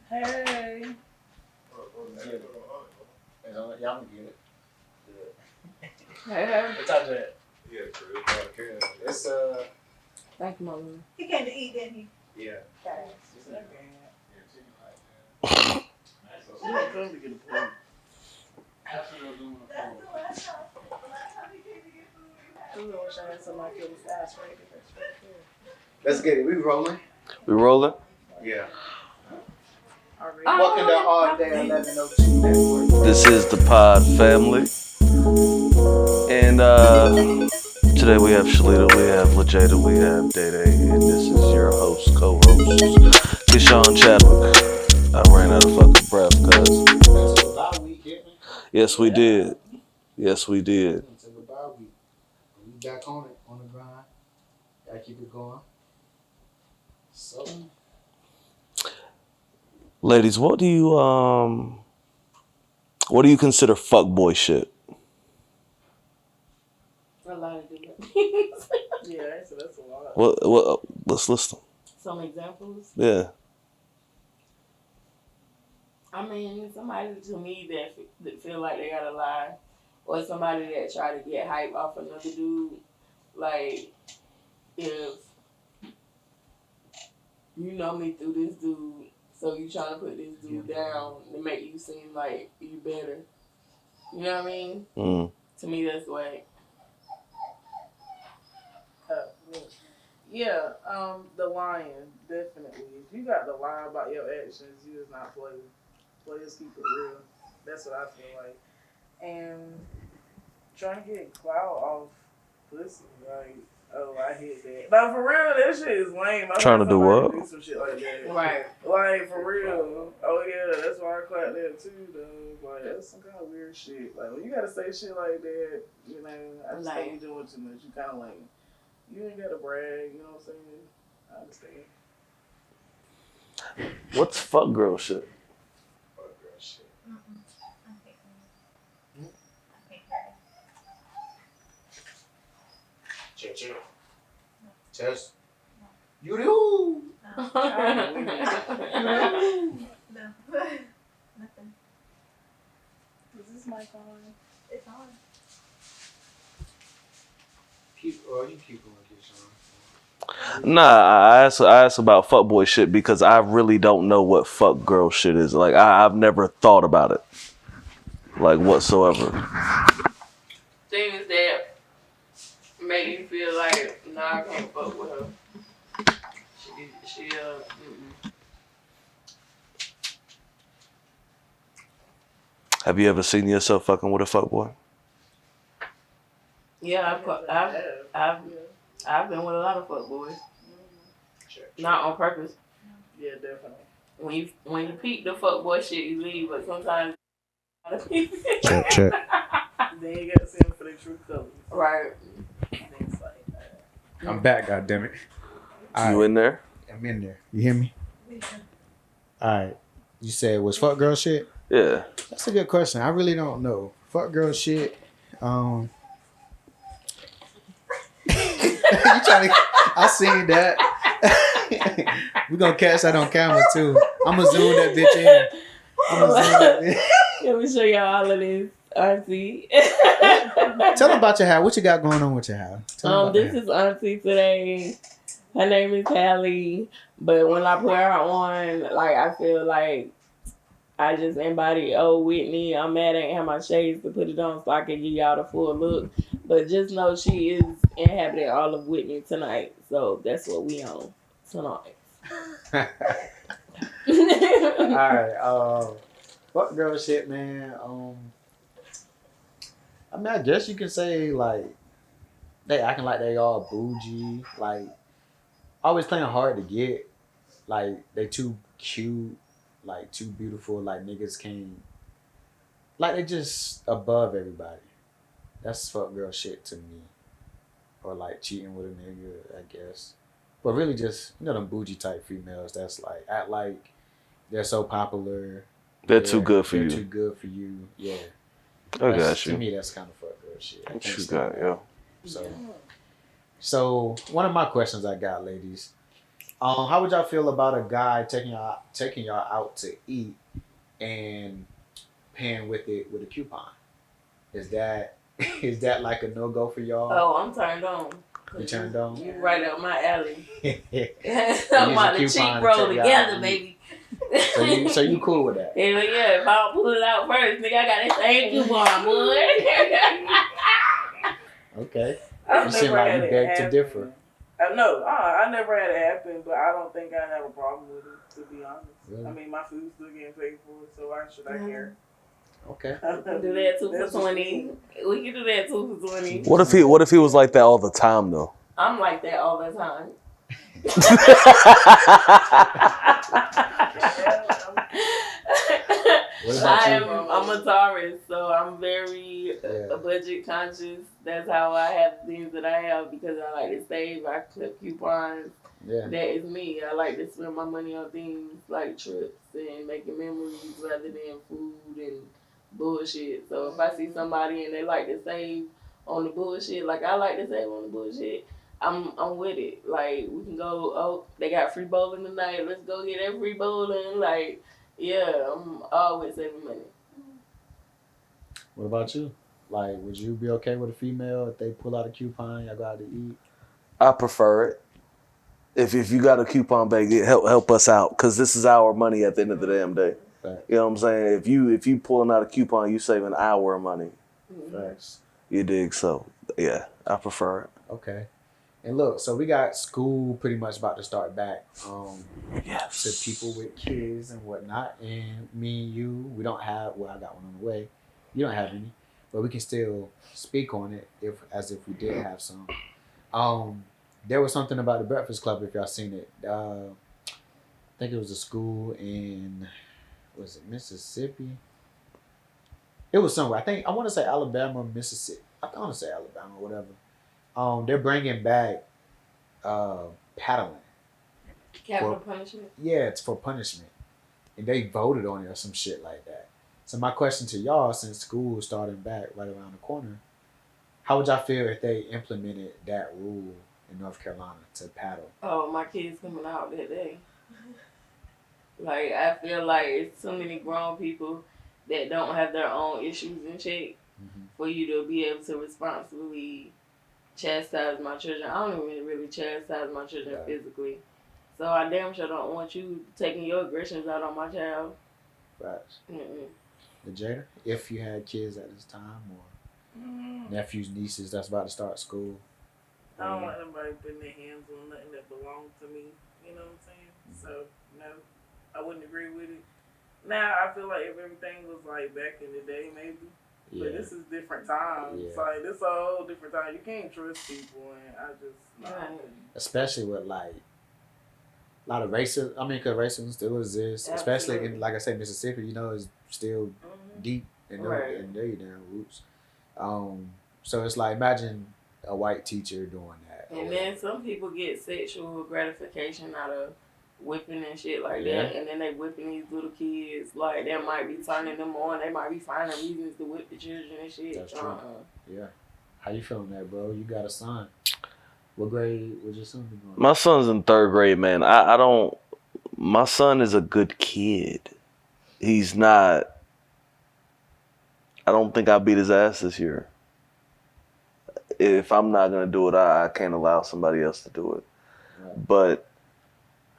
Hey. Y'all can get it. Hey. What time is it? Yeah, true. It's Thank you, Mama. He came to eat, didn't he? Yeah. Okay. She didn't come to get a plate. That's the last time he came to get food. I wish I had somebody to fast right there. Let's get it. We rolling? We rolling? Yeah. Already. Welcome to All Day 1102 Network. This is the Pod Family. And today we have Shalita, we have LaJada, we have Day, and this is your host, co-host, Keyshawn Chadwick. I ran out of fucking breath, cuz. Yes, we did. Yes, we did. It's a goodbye week. We back on it, on the grind. Gotta keep it going. So. Ladies, what do you consider fuckboy shit? A lot of different things. Yeah, so that's a lot. What let's list them. Some examples. Yeah. I mean, somebody to me that feel like they gotta lie, or somebody that try to get hype off another dude. Like, if you know me through this dude, so you trying to put this dude down to make you seem like you better. You know what I mean? Mm. To me, that's like. Yeah, the lying, definitely. If you got to lie about your actions, you is not playing. Players keep it real. That's what I feel like. And trying to get clout off pussy, like, oh, I hate that. But for real, that shit is lame. I Trying to do what? Do some shit like that. Right. Like, for real. Oh, yeah, that's why I clap that too, though. Like, that's some kind of weird shit. Like, when you gotta say shit like that, you know, I just think you're doing too much. You kind of lame. You ain't gotta brag, you know what I'm saying? I understand. What's fuck girl shit? Fuck girl shit. Check. Test. You do. No. Nothing. Is this mic on? It's on. You keep going, Keyshawn. Nah, I ask about fuckboy shit because I really don't know what fuck girl shit is. Like I've never thought about it, like whatsoever. Things that make you feel like, nah, I can't fuck with her. She Have you ever seen yourself fucking with a fuckboy? Yeah, I've been with a lot of fuckboys. Not on purpose. Yeah, definitely. When you peep the fuckboy shit, you leave. But sometimes Check. Then you got to see them for their true colors. right. Things like that. I'm back, goddammit. You in there? I'm in there. You hear me? Alright. You said it was fuck girl shit? Yeah. That's a good question. I really don't know. Fuck girl shit. You trying to I seen that. We're gonna catch that on camera too. I'ma zoom that bitch in. Let me show y'all all of this. Auntie. Tell them about your house. What you got going on with your house? This is Auntie today. Her name is Hallie. But when I put her on, like, I feel like I just embody old Whitney. I'm mad I ain't have my shades to put it on so I can give y'all the full look. But just know she is inhabiting all of Whitney tonight. So that's what we on tonight. Alright, fuck girl shit, man. I mean, I guess you can say like they acting like they all bougie, like always playing hard to get, like they too cute, like too beautiful, like niggas can't, like they just above everybody. That's fuck girl shit to me, or like cheating with a nigga, I guess. But really, just them bougie type females that's like act like they're so popular. They're too good for they're you. Too good for you, yeah. I got you. To me, that's kind of fuck girl shit. What you got, yo? So one of my questions I got, ladies. How would y'all feel about a guy taking y'all out to eat and paying with it with a coupon? Is that is that like a no go for y'all? Oh, I'm turned on. You turned on? You right up my alley. Use I'm a about to coupon cheek to roll take y'all together, out. baby. So you cool with that? Hell yeah, if I don't pull it out first, nigga, I got that same coupon, boy. Okay. I've You seem never like had you it beg to happen. differ. No, I never had it happen, but I don't think I have a problem with it, to be honest. Really? I mean, my food's still getting paid for, so why should I care? Okay. We can do that 2 That's for just 20. me. We can do that 2 for 20. What if he was like that all the time though? I'm like that all the time. What about you? I'm a Taurus, so I'm very Yeah. budget conscious. That's how I have the things that I have because I like to save. I clip coupons. Yeah. That is me. I like to spend my money on things like trips and making memories rather than food and bullshit. So if I see somebody and they like to save on the bullshit, like I like to save on the bullshit, I'm with it. Like we can go. Oh, they got free bowling tonight. Let's go get that free bowling. Like yeah, I'm always saving money. What about you? Like, would you be okay with a female if they pull out a coupon, y'all go out to eat? I prefer it. If you got a coupon, baby, help us out because this is our money at the end of the damn day. Right. You know what I'm saying? If you pulling out a coupon, you saving our money. Facts. You dig? So yeah, I prefer it. Okay. And look, so we got school pretty much about to start back. Yes. To people with kids and whatnot, and me and you, we don't have. Well, I got one on the way. You don't have any, but we can still speak on it as if we did have some. There was something about the Breakfast Club. If y'all seen it, I think it was a school in, was it Mississippi? It was somewhere. I want to say Alabama, Mississippi. I want to say Alabama, whatever. They're bringing back paddling. Capital punishment. Yeah, it's for punishment, and they voted on it or some shit like that. So my question to y'all, since school is starting back right around the corner, how would y'all feel if they implemented that rule in North Carolina to paddle? Oh, my kids coming out that day. Like I feel like it's too many grown people that don't have their own issues in check for you to be able to responsibly chastise my children. I don't even really chastise my children physically. So I damn sure don't want you taking your aggressions out on my child. Facts. Mm-mm. The Jada, if you had kids at this time or nephews, nieces that's about to start school. I don't want nobody putting their hands on nothing that belongs to me. You know what I'm saying? So, no, I wouldn't agree with it. Now, I feel like if everything was like back in the day, maybe. Yeah. But this is different times. Yeah. Like, this is a whole different time. You can't trust people, and I just, Especially with like a lot of racism. I mean, because racism still exists, especially in, like I said, Mississippi. You know, is still deep in their damn roots. So it's like, imagine a white teacher doing that. And then some people get sexual gratification out of whipping and shit like that, and then they whipping these little kids. Like that might be turning them on. They might be finding reasons to whip the children and shit. That's true. Yeah. How you feeling that, bro? You got a son. What grade was your son going? My son's in 3rd grade, man. I don't. My son is a good kid. He's not. I don't think I beat his ass this year. If I'm not gonna do it, I can't allow somebody else to do it. Right. But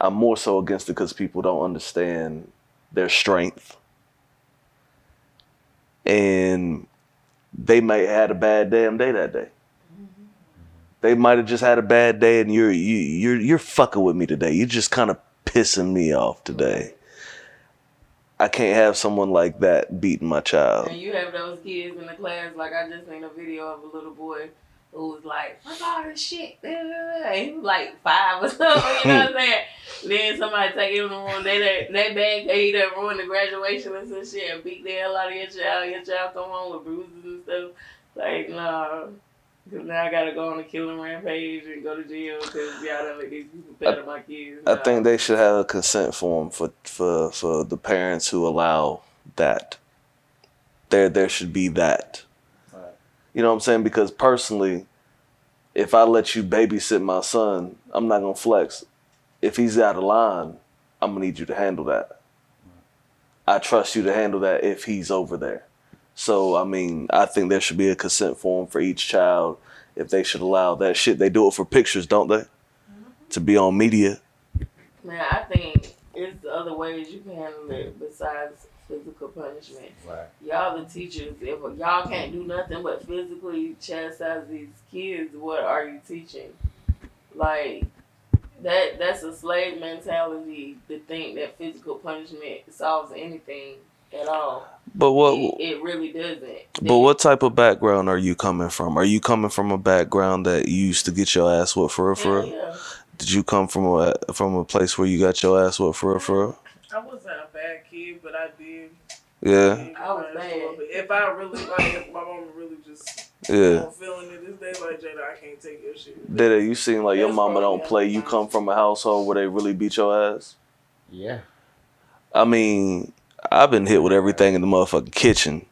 I'm more so against it because people don't understand their strength, and they might have had a bad damn day that day. They might have just had a bad day, and you're fucking with me today. You're just kind of pissing me off today. I can't have someone like that beating my child. And you have those kids in the class, like I just seen a video of a little boy who was like, fuck all this shit. And he was like 5 or something, you know what I'm saying? Then somebody take him in the room, they bad, he done ruined the graduation and some shit and beat the hell out of your child come home with bruises and stuff. Like, nah. Because now I got to go on a killing rampage and go to jail because y'all done let these people better my kids. I think they should have a consent form for the parents who allow that. There should be that. Right. You know what I'm saying? Because personally, if I let you babysit my son, I'm not going to flex. if he's out of line, I'm gonna need you to handle that. I trust you to handle that if he's over there. So I mean, I think there should be a consent form for each child if they should allow that shit. They do it for pictures, don't they? To be on media. Man, I think it's the other ways you can handle it besides physical punishment. Right. Y'all the teachers, if y'all can't do nothing but physically chastise these kids, what are you teaching? Like that's a slave mentality to think that physical punishment solves anything at all. But what? It really doesn't. But what type of background are you coming from? Are you coming from a background that you used to get your ass whooped for real? Yeah. Did you come from a place where you got your ass whooped for real? I wasn't a bad kid, but I did. Yeah. I was bad. If I really if my mama really just feeling it this day, like Jada, I can't take your shit. Dada, you seem like your That's mama don't probably play. You come from a household where they really beat your ass. Yeah. I mean, I've been hit with everything in the motherfucking kitchen.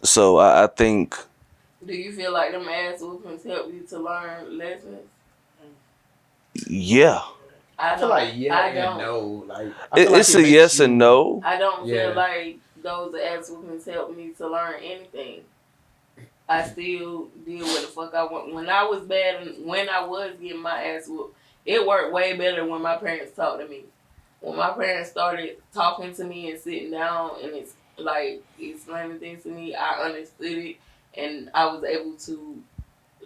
So I think. Do you feel like them ass whoopings help you to learn lessons? Yeah. I feel like and no. Like It's a yes and no. I don't feel like those ass whoopings help me to learn anything. I still did what the fuck I want. When I was bad and when I was getting my ass whooped, it worked way better when my parents talked to me. When my parents started talking to me and sitting down and it's like explaining things to me, I understood it and I was able to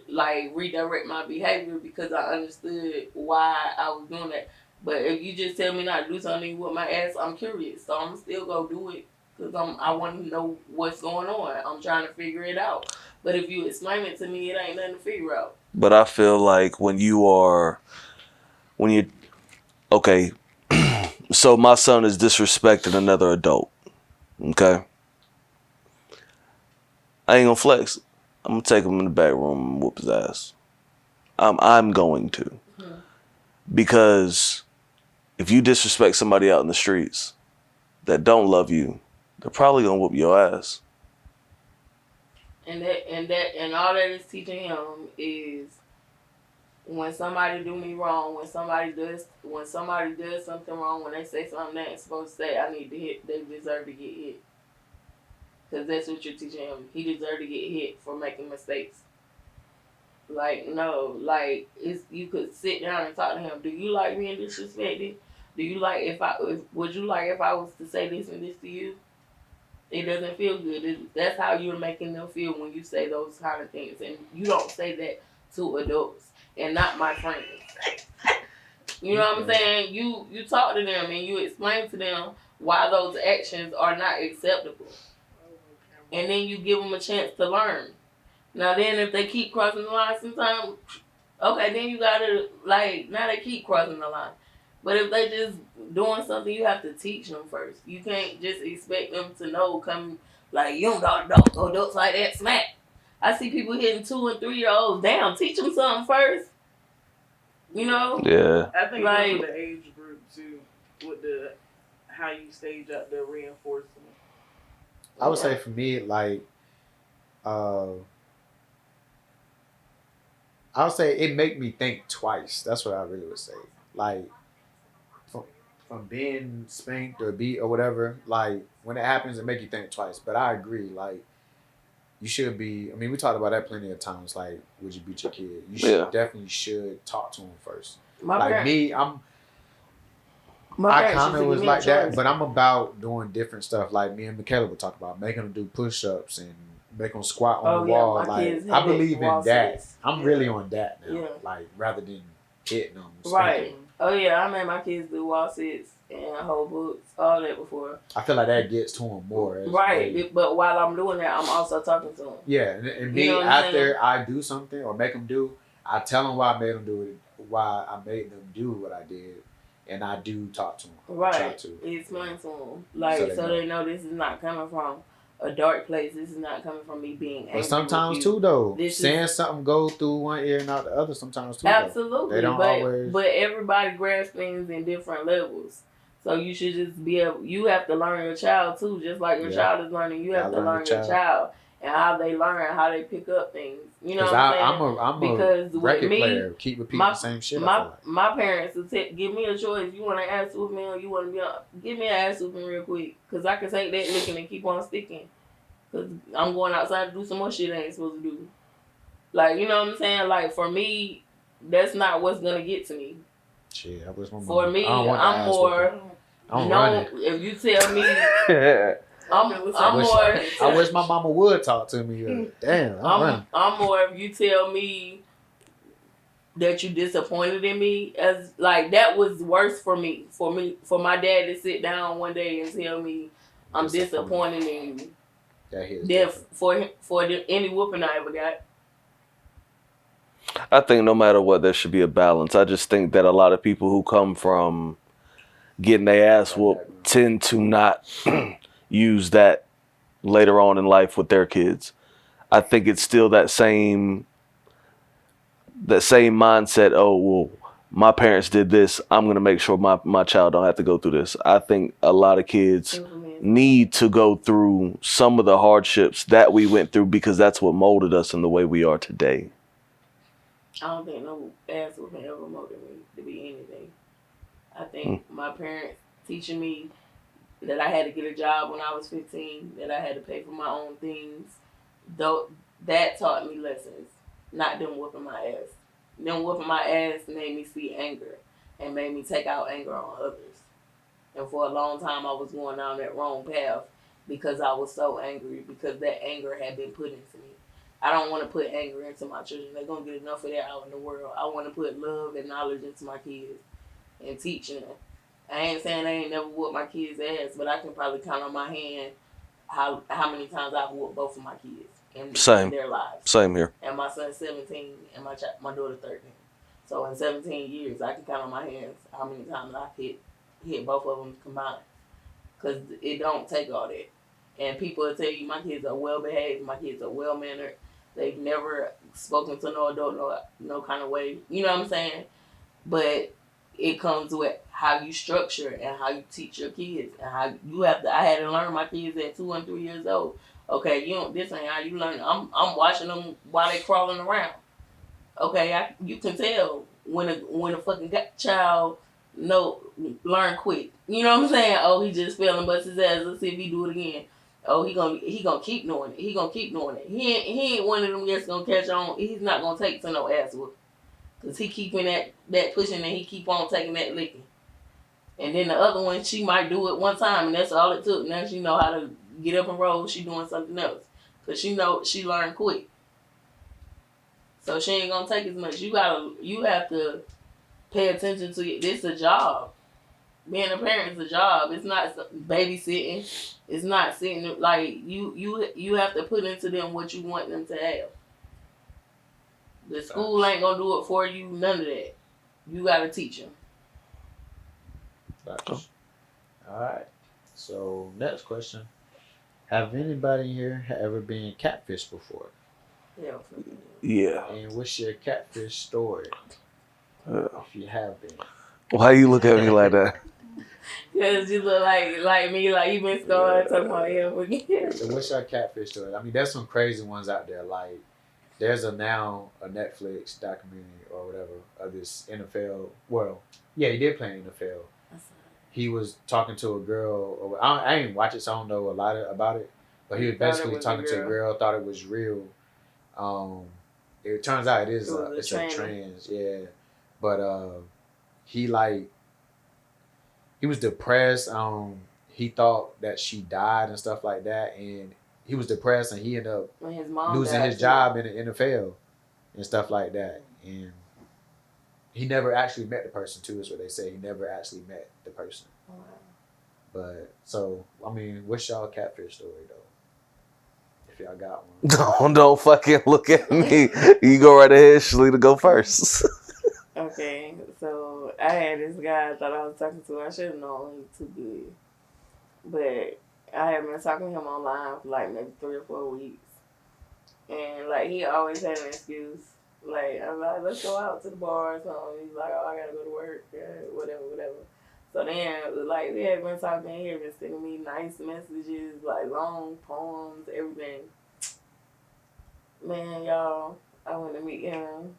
like redirect my behavior because I understood why I was doing that. But if you just tell me not to do something with my ass, I'm curious, so I'm still gonna do it because I want to know what's going on. I'm trying to figure it out. But if you explain it to me, it ain't nothing to figure out. But I feel like when you okay, so my son is disrespecting another adult. Okay, I ain't gonna flex. I'm gonna take him in the back room and whoop his ass. I'm going to. Because if you disrespect somebody out in the streets that don't love you, they're probably gonna whoop your ass. And all that is teaching him is when somebody do me wrong, when somebody does something wrong, when they say something they ain't supposed to say, I need to hit. They deserve to get hit. Because that's what you're teaching him. He deserves to get hit for making mistakes. Like, no. Like, you could sit down and talk to him. Do you like being disrespected? Do you like would you like if I was to say this and this to you? It doesn't feel good. That's how you're making them feel when you say those kind of things. And you don't say that to adults and not my friends. You know what I'm saying? You talk to them and you explain to them why those actions are not acceptable. And then you give them a chance to learn. Now then, if they keep crossing the line sometimes, okay, then you gotta, like, now they keep crossing the line. But if they just doing something, you have to teach them first. You can't just expect them to know, like, you don't go adults like that, smack. I see people hitting 2 and 3 year olds. Damn, teach them something first. You know? Yeah. I think like, it's with the age group, too, with how you stage out the reinforcement. I would say for me, like, I would say it make me think twice. That's what I really would say. Like, from being spanked or beat or whatever, like, when it happens, it make you think twice. But I agree, like, you should be, I mean, we talked about that plenty of times, like, would you beat your kid? You definitely should talk to him first. I kind of was like that, but I'm about doing different stuff. Like me and Michaela would talk about making them do push-ups and make them squat on the wall. Like I believe in that. I'm really on that now. Like rather than hitting them. Right. Oh yeah, I made my kids do wall sits and whole books, all that before. I feel like that gets to them more. Right, but while I'm doing that, I'm also talking to them. Yeah, and me after I do something or make them do, I tell them why I made them do it, why I made them do what I did. And I do talk to them. Right. Explain to them. Like, so they know this is not coming from a dark place. This is not coming from me being angry. But sometimes, too, though. Saying something go through one ear and not the other sometimes, too. Absolutely. They don't always. But everybody grasps things in different levels. So you should just be able. You have to learn your child, too. Just like your child is learning, you have to learn your child. and how they learn, how they pick up things. You know Because what I'm saying? I'm Because a with record me, player. Keep repeating my the same shit. I feel like. my parents would give me a choice. You want to ass whoop me or you want to be on? Give me an ass whooping real quick, cause I can take that licking and keep on sticking. Cause I'm going outside to do some more shit I ain't supposed to do. Like, you know what I'm saying? Like, for me, that's not what's gonna get to me. Shit, I wish my mom. For me, I don't want I'm more. I'm No, running. if you tell me, I wish my mama would talk to me. Damn, I'm running. I'm more. If you tell me that you disappointed in me, as like that was worse for me. For my dad to sit down one day and tell me I'm disappointed in you. Then for any whooping I ever got. I think no matter what, there should be a balance. I just think that a lot of people who come from getting their ass whooped tend to not use that later on in life with their kids. I think it's still that same mindset. Oh, well, my parents did this. I'm going to make sure my child don't have to go through this. I think a lot of kids need to go through some of the hardships that we went through because that's what molded us in the way we are today. I don't think no ass whooping ever molded me to be anything. I think my parents teaching me that I had to get a job when I was 15, that I had to pay for my own things, though that taught me lessons, not them whooping my ass. Them whooping my ass made me see anger and made me take out anger on others. And for a long time, I was going down that wrong path because I was so angry, because that anger had been put into me. I don't want to put anger into my children. They're going to get enough of that out in the world. I want to put love and knowledge into my kids and teach them. I ain't saying I ain't never whooped my kids' ass, but I can probably count on my hand how many times I've whooped both of my kids in their lives. Same here. And my son's 17 and my daughter 13. So in 17 years, I can count on my hands how many times I've hit both of them combined. Because it don't take all that. And people will tell you my kids are well behaved, my kids are well mannered. They've never spoken to no adult no kind of way. You know what I'm saying? But it comes with how you structure and how you teach your kids and how you have to. I had to learn my kids at 2 and 3 years old. Okay, this ain't how you learn. I'm watching them while they crawling around. Okay, you can tell when a fucking child learn quick. You know what I'm saying? Oh, he just fell and bust his ass. Let's see if he do it again. Oh, he gonna keep doing it. He gonna keep doing it. He ain't one of them that's gonna catch on. He's not gonna take to no ass whoop. Cause he keeping that pushing and he keep on taking that licking. And then the other one, she might do it one time and that's all it took. Now she know how to get up and roll. She doing something else. Cause she know she learned quick. So she ain't gonna take as much. You have to pay attention to it. This is a job. Being a parent is a job. It's not babysitting. It's not sitting like you have to put into them what you want them to have. The school ain't gonna do it for you. None of that. You gotta teach them. All right. So next question: have anybody here ever been catfished before? Yeah. And what's your catfish story? If you have been. Why you look at me like that? Because you look like me, like you been starting talking about him again. So what's your catfish story? I mean, there's some crazy ones out there. Like, there's a Netflix documentary or whatever of this NFL. Well, yeah, he did play in NFL. He was talking to a girl. I ain't watch it, so I don't know a lot about it. But he was basically talking to a girl, thought it was real. It turns out it's a trans, yeah. But he was depressed. He thought that she died and stuff like that, and he was depressed, and he ended up losing his job in the NFL and stuff like that. And he never actually met the person too, is what they say. He never actually met the person. Wow. But so, I mean, what's y'all catfish story though? If y'all got one. Don't fucking look at me. You go right ahead, Shalita, go first. Okay, so I had this guy I thought I was talking to. I should have known he was too good. But I had been talking to him online for like maybe 3 or 4 weeks. And like he always had an excuse. Like, I'm like, let's go out to the bar or something. He's like, oh, I gotta go to work. Yeah, whatever. So then, like, we had been talking. He had been sending me nice messages, like long poems, everything. Man, y'all, I went to meet him.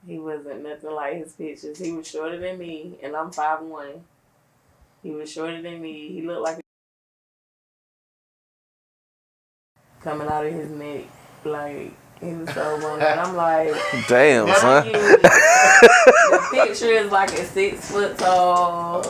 He wasn't nothing like his pictures. He was shorter than me, and I'm 5'1". He was shorter than me. He looked like coming out of his neck. Like, he was so long. And I'm like, Damn, son. the picture is like a 6 foot tall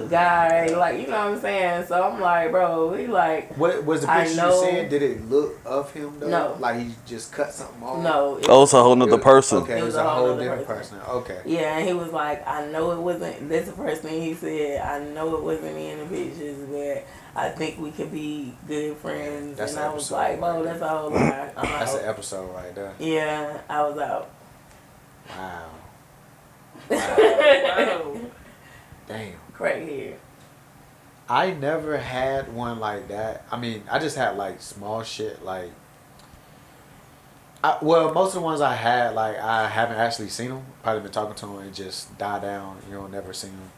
guy. Like, you know what I'm saying? So I'm like, bro, he like. What was the picture you saying? Did it look of him though? No. Like he just cut something off? No. Oh, it's a whole nother person. Okay, it was a whole different person. Okay. Yeah, and he was like, I know it wasn't. That's the first thing he said. I know it wasn't me in the pictures, but I think we could be good friends. That's and an I was episode like, bro, right that's a whole lie. That's an episode right there. Yeah, I was out. Wow. Wow. Damn. Crackhead. I never had one like that. I mean, I just had like small shit like. Most of the ones I had, like I haven't actually seen them. Probably been talking to them and just die down. You know, never seen them.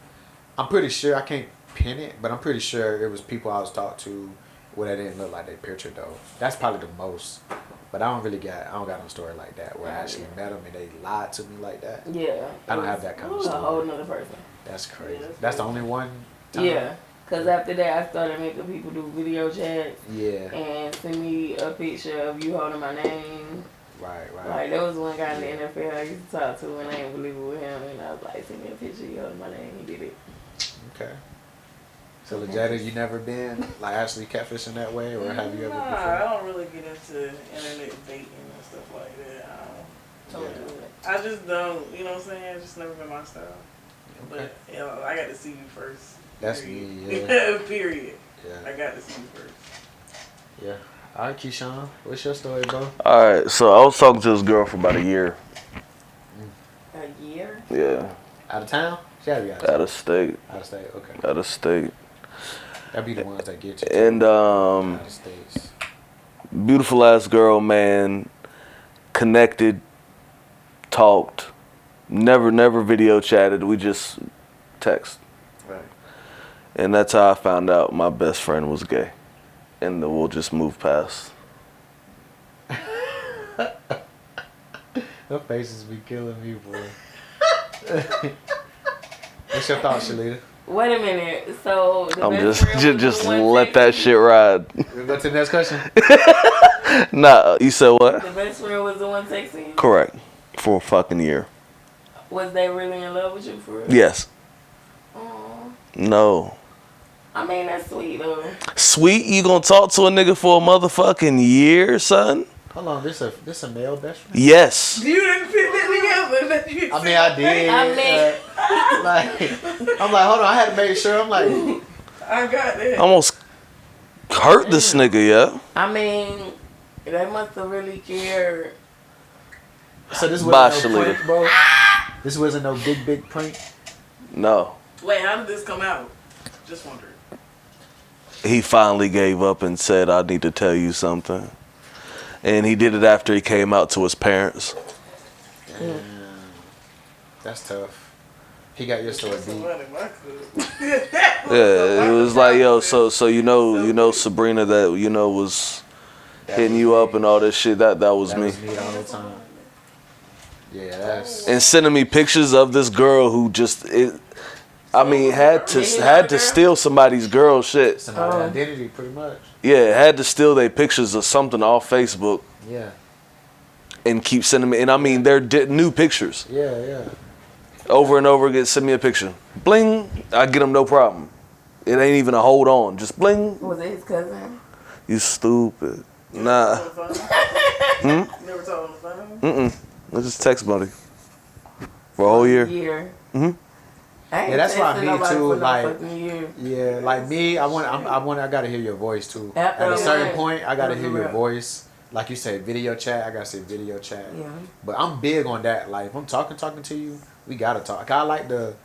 I'm pretty sure I can't pin it, but I'm pretty sure it was people I was talked to where they didn't look like they picture though. That's probably the most. But I don't got no story like that where I actually met them and they lied to me like that. Yeah. I don't have that kind of story. A whole nother person. That's crazy. Yeah, that's the only one time? Yeah. Because after that, I started making people do video chats. Yeah. And send me a picture of you holding my name. Right. Like, there was one guy in the NFL I used to talk to and I didn't believe it with him. And I was like, send me a picture of you holding my name. He did it. Okay. So, Jada, you never been like actually catfishing that way, or have you ever Nah, before? I don't really get into internet dating and stuff like that. Don't Yeah. do it. I just don't, you know what I'm saying? It's just never been my style. Okay. But, you know, I got to see you first. That's period. me, yeah. Period. Yeah. I got to see you first. Yeah. All right, Keyshawn, what's your story, bro? All right, so I was talking to this girl for about a year. A year? Yeah. Out of town? She had to be out of Out town. of state. Out of state, okay. Out of state. That'd be the ones that get you. And out of states. beautiful ass girl, man. Connected, talked, never video chatted. We just text. Right. And that's how I found out my best friend was gay. And then we'll just move past. Her faces be killing me, boy. What's your thoughts, Shalita? Wait a minute. So, the I'm best friend was just the one let that texting? shit ride. We'll go to the next question. Nah, you said what? The best friend was the one texting you? Correct. For a fucking year. Was they really in love with you for real? Yes. Aw. No. I mean, that's sweet, though. Sweet, you gonna talk to a nigga for a motherfucking year, son? Hold on, this a male best friend? Yes. You didn't fit that together. I mean, I did. I mean- I'm like, hold on, I had to make sure. I'm like, I got that. Almost hurt this nigga, yeah? I mean, they must have really cared. so this Bye, wasn't no Shalita. prank, bro? This wasn't no big prank? No. Wait, how did this come out? Just wondering. He finally gave up and said, I need to tell you something. And he did it after he came out to his parents. Damn. That's tough. He got your story beat. Yeah, it was like, yo, so you know Sabrina that was hitting you up and all this shit. That was That me. was me all the time. Yeah, that's. And sending me pictures of this girl who had to steal somebody's girl shit. It's another identity, pretty much. Yeah, had to steal their pictures of something off Facebook Yeah. and keep sending me. And I mean, they're new pictures. Yeah. Over and over again, send me a picture. Bling, I get them no problem. It ain't even a hold on. Just bling. Was it his cousin? You stupid. Nah. Never told on the phone? Let's just text buddy. For a whole year. Mm-hmm. Yeah, that's why me too. Like, Year. yeah, like me, I gotta hear your voice too. After At a certain that, point, I gotta hear your right. voice. Like you say, video chat. I gotta say video chat. Yeah. But I'm big on that. Like, if I'm talking to you, we gotta talk. I like the.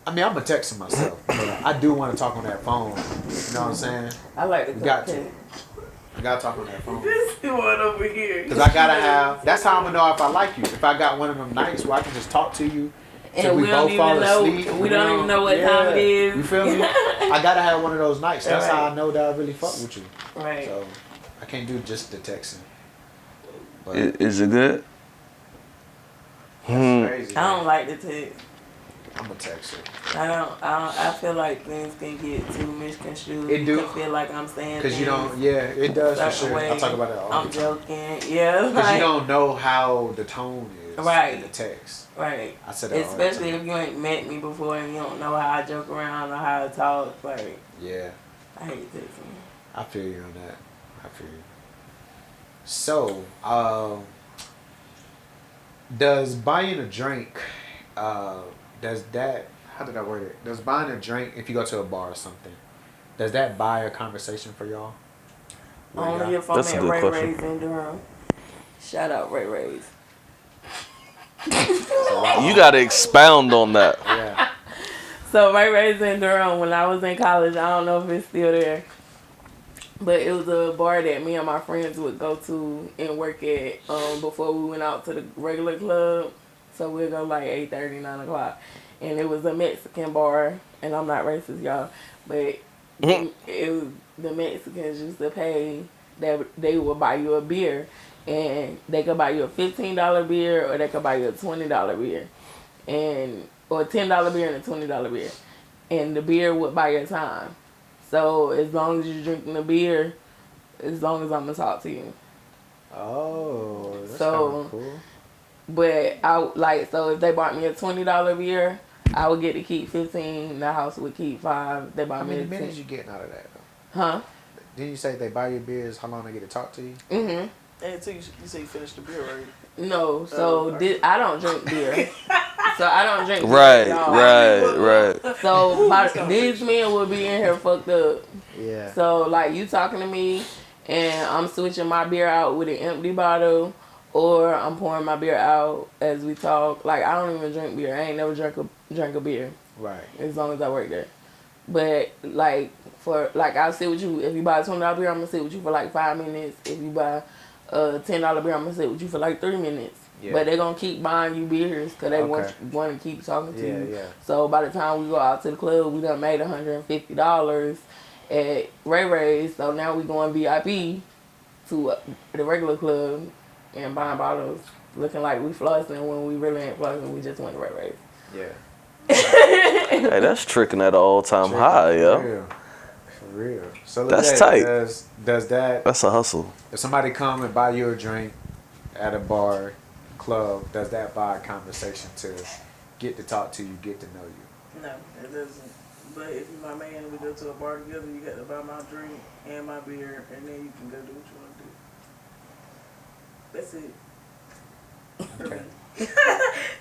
I mean, I'm a texter myself, but I do want to talk on that phone. You know what I'm saying? I like the We got to. I gotta talk on that phone. This one over here. Cause I gotta have. That's how I'm gonna know if I like you. If I got one of them nights where I can just talk to you. And we don't even know. We don't even know what time it is. You feel me? I gotta have one of those nights. That's how I know that I really fuck with you. Right. So I can't do just the texting. But Is it good? that's crazy. I don't like the text. I'm gonna text her. I feel like things can get too misconstrued. It do. You can feel like I'm saying Because you things don't, yeah, it does for certain sure. way. I talk about that all I'm the time. joking. Yeah. Because Like, you don't know how the tone is Right. in the text. Right. I said that Especially all if you ain't met me before and you don't know how I joke around or how I talk. Like, the time. Yeah, I hate texting. I feel you on that. I feel you. So, does buying a drink, does that, how did I word it? Does buying a drink, if you go to a bar or something, does that buy a conversation for y'all? Only if I'm That's a at good Ray question. Ray's in Durham. Shout out Ray Ray's. You gotta expound on that. Yeah. So Ray Ray's in Durham. When I was in college, I don't know if it's still there, but it was a bar that me and my friends would go to and work at before we went out to the regular club. So we'd go like 8:30, 9 o'clock. And it was a Mexican bar. And I'm not racist, y'all. But it was, the Mexicans used to pay that they would buy you a beer. And they could buy you a $15 beer or they could buy you a $20 beer. Or a $10 beer and a $20 beer. And the beer would buy your time. So as long as you're drinking the beer, as long as I'm gonna talk to you. Oh, that's So- kind of cool. But so if they bought me a $20 beer, I would get to keep 15. The house would keep 5. They How bought me many a minutes 10. you getting out of that, though? Huh? Didn't you say they buy you beers, how long they get to talk to you? Mhm. Until you say you finished the beer, right? No. So I don't drink beer. So I don't drink beer. Right, y'all. right. So these men will be in here fucked up. Yeah. So like you talking to me, and I'm switching my beer out with an empty bottle, or I'm pouring my beer out as we talk. Like I don't even drink beer. I ain't never drank a beer Right. as long as I work there. But I'll sit with you. If you buy a $20 beer, I'm gonna sit with you for like 5 minutes. If you buy a $10 beer, I'm gonna sit with you for like 3 minutes. Yeah. But they're gonna keep buying you beers because they Okay. want to keep talking to you. Yeah. So by the time we go out to the club, we done made $150 at Ray Ray's. So now we going VIP to the regular club and buying bottles, looking like we flossing when we really ain't flossing. We just went to Ray Ray's. Yeah. Hey, that's tricking at an all-time high, For yo. real. For real. So That's Lejay, tight. Does that, That's a hustle. if somebody come and buy you a drink at a bar, club, does that buy a conversation to get to talk to you, get to know you? No, it doesn't. But if you're my man and we go to a bar together, you got to buy my drink and my beer, and then you can go do what you want to do. That's it.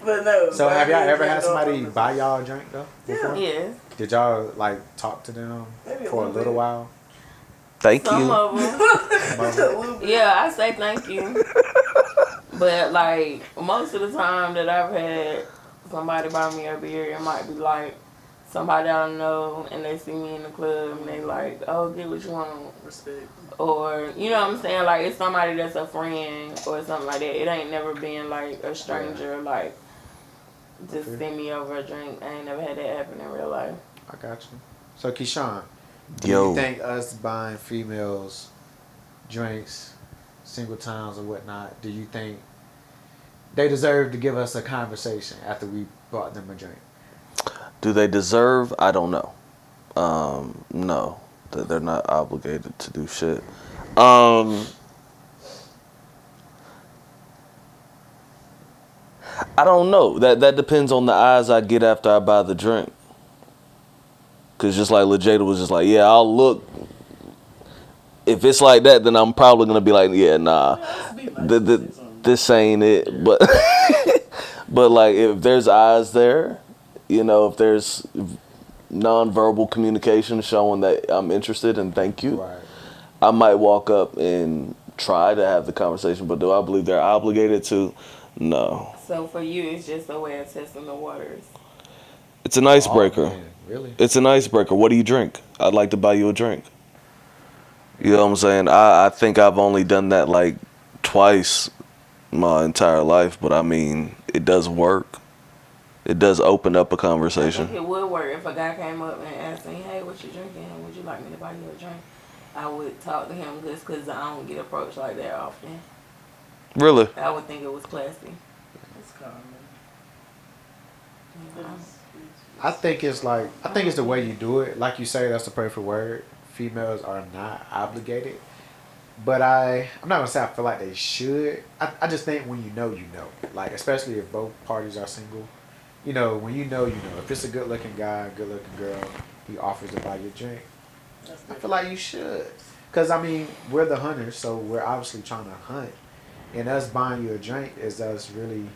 But no. So have y'all ever had had somebody buy y'all a drink though? Before? Yes. Did y'all like talk to them Maybe a for a little little bit. while? Thank Some you. of them. Yeah, I say thank you. But like most of the time that I've had somebody buy me a beer, it might be like somebody I don't know and they see me in the club and they like, oh, get what you want. Respect. Or, you know what I'm saying? Like it's somebody that's a friend or something like that. It ain't never been like a stranger, like just send me over a drink. I ain't never had that happen in real life. I got you. So Keyshawn, do Yo. you think us buying females drinks, single times or whatnot, do you think they deserve to give us a conversation after we bought them a drink? Do they deserve? I don't know. No, they're not obligated to do shit. I don't know. That depends on the eyes I get after I buy the drink. Cause just like Lejada was just like, yeah, I'll look. If it's like that, then I'm probably gonna be like, yeah, nah, this ain't it. But but like if there's eyes there, you know, if there's nonverbal communication showing that I'm interested and thank you, Right. I might walk up and try to have the conversation. But do I believe they're obligated to? No. So for you, it's just a way of testing the waters. It's an icebreaker. Oh, man, really? It's an icebreaker. What do you drink? I'd like to buy you a drink. You know what I'm saying? I think I've only done that like twice my entire life, but I mean, it does work. It does open up a I conversation. think it would work if a guy came up and asked me, hey, what you drinking? Would you like me to buy you a drink? I would talk to him just because I don't get approached like that often. Really? I would think it was classy. It's common. I think it's the way you do it. Like you say, that's the perfect word. Females are not obligated. But I'm not gonna say I feel like they should. I just think when you know. Like, especially if both parties are single. When you know. If it's a good looking guy, good looking girl, he offers to buy you a drink. I feel like you should. Because, I mean, we're the hunters, so we're obviously trying to hunt. And us buying you a drink is us really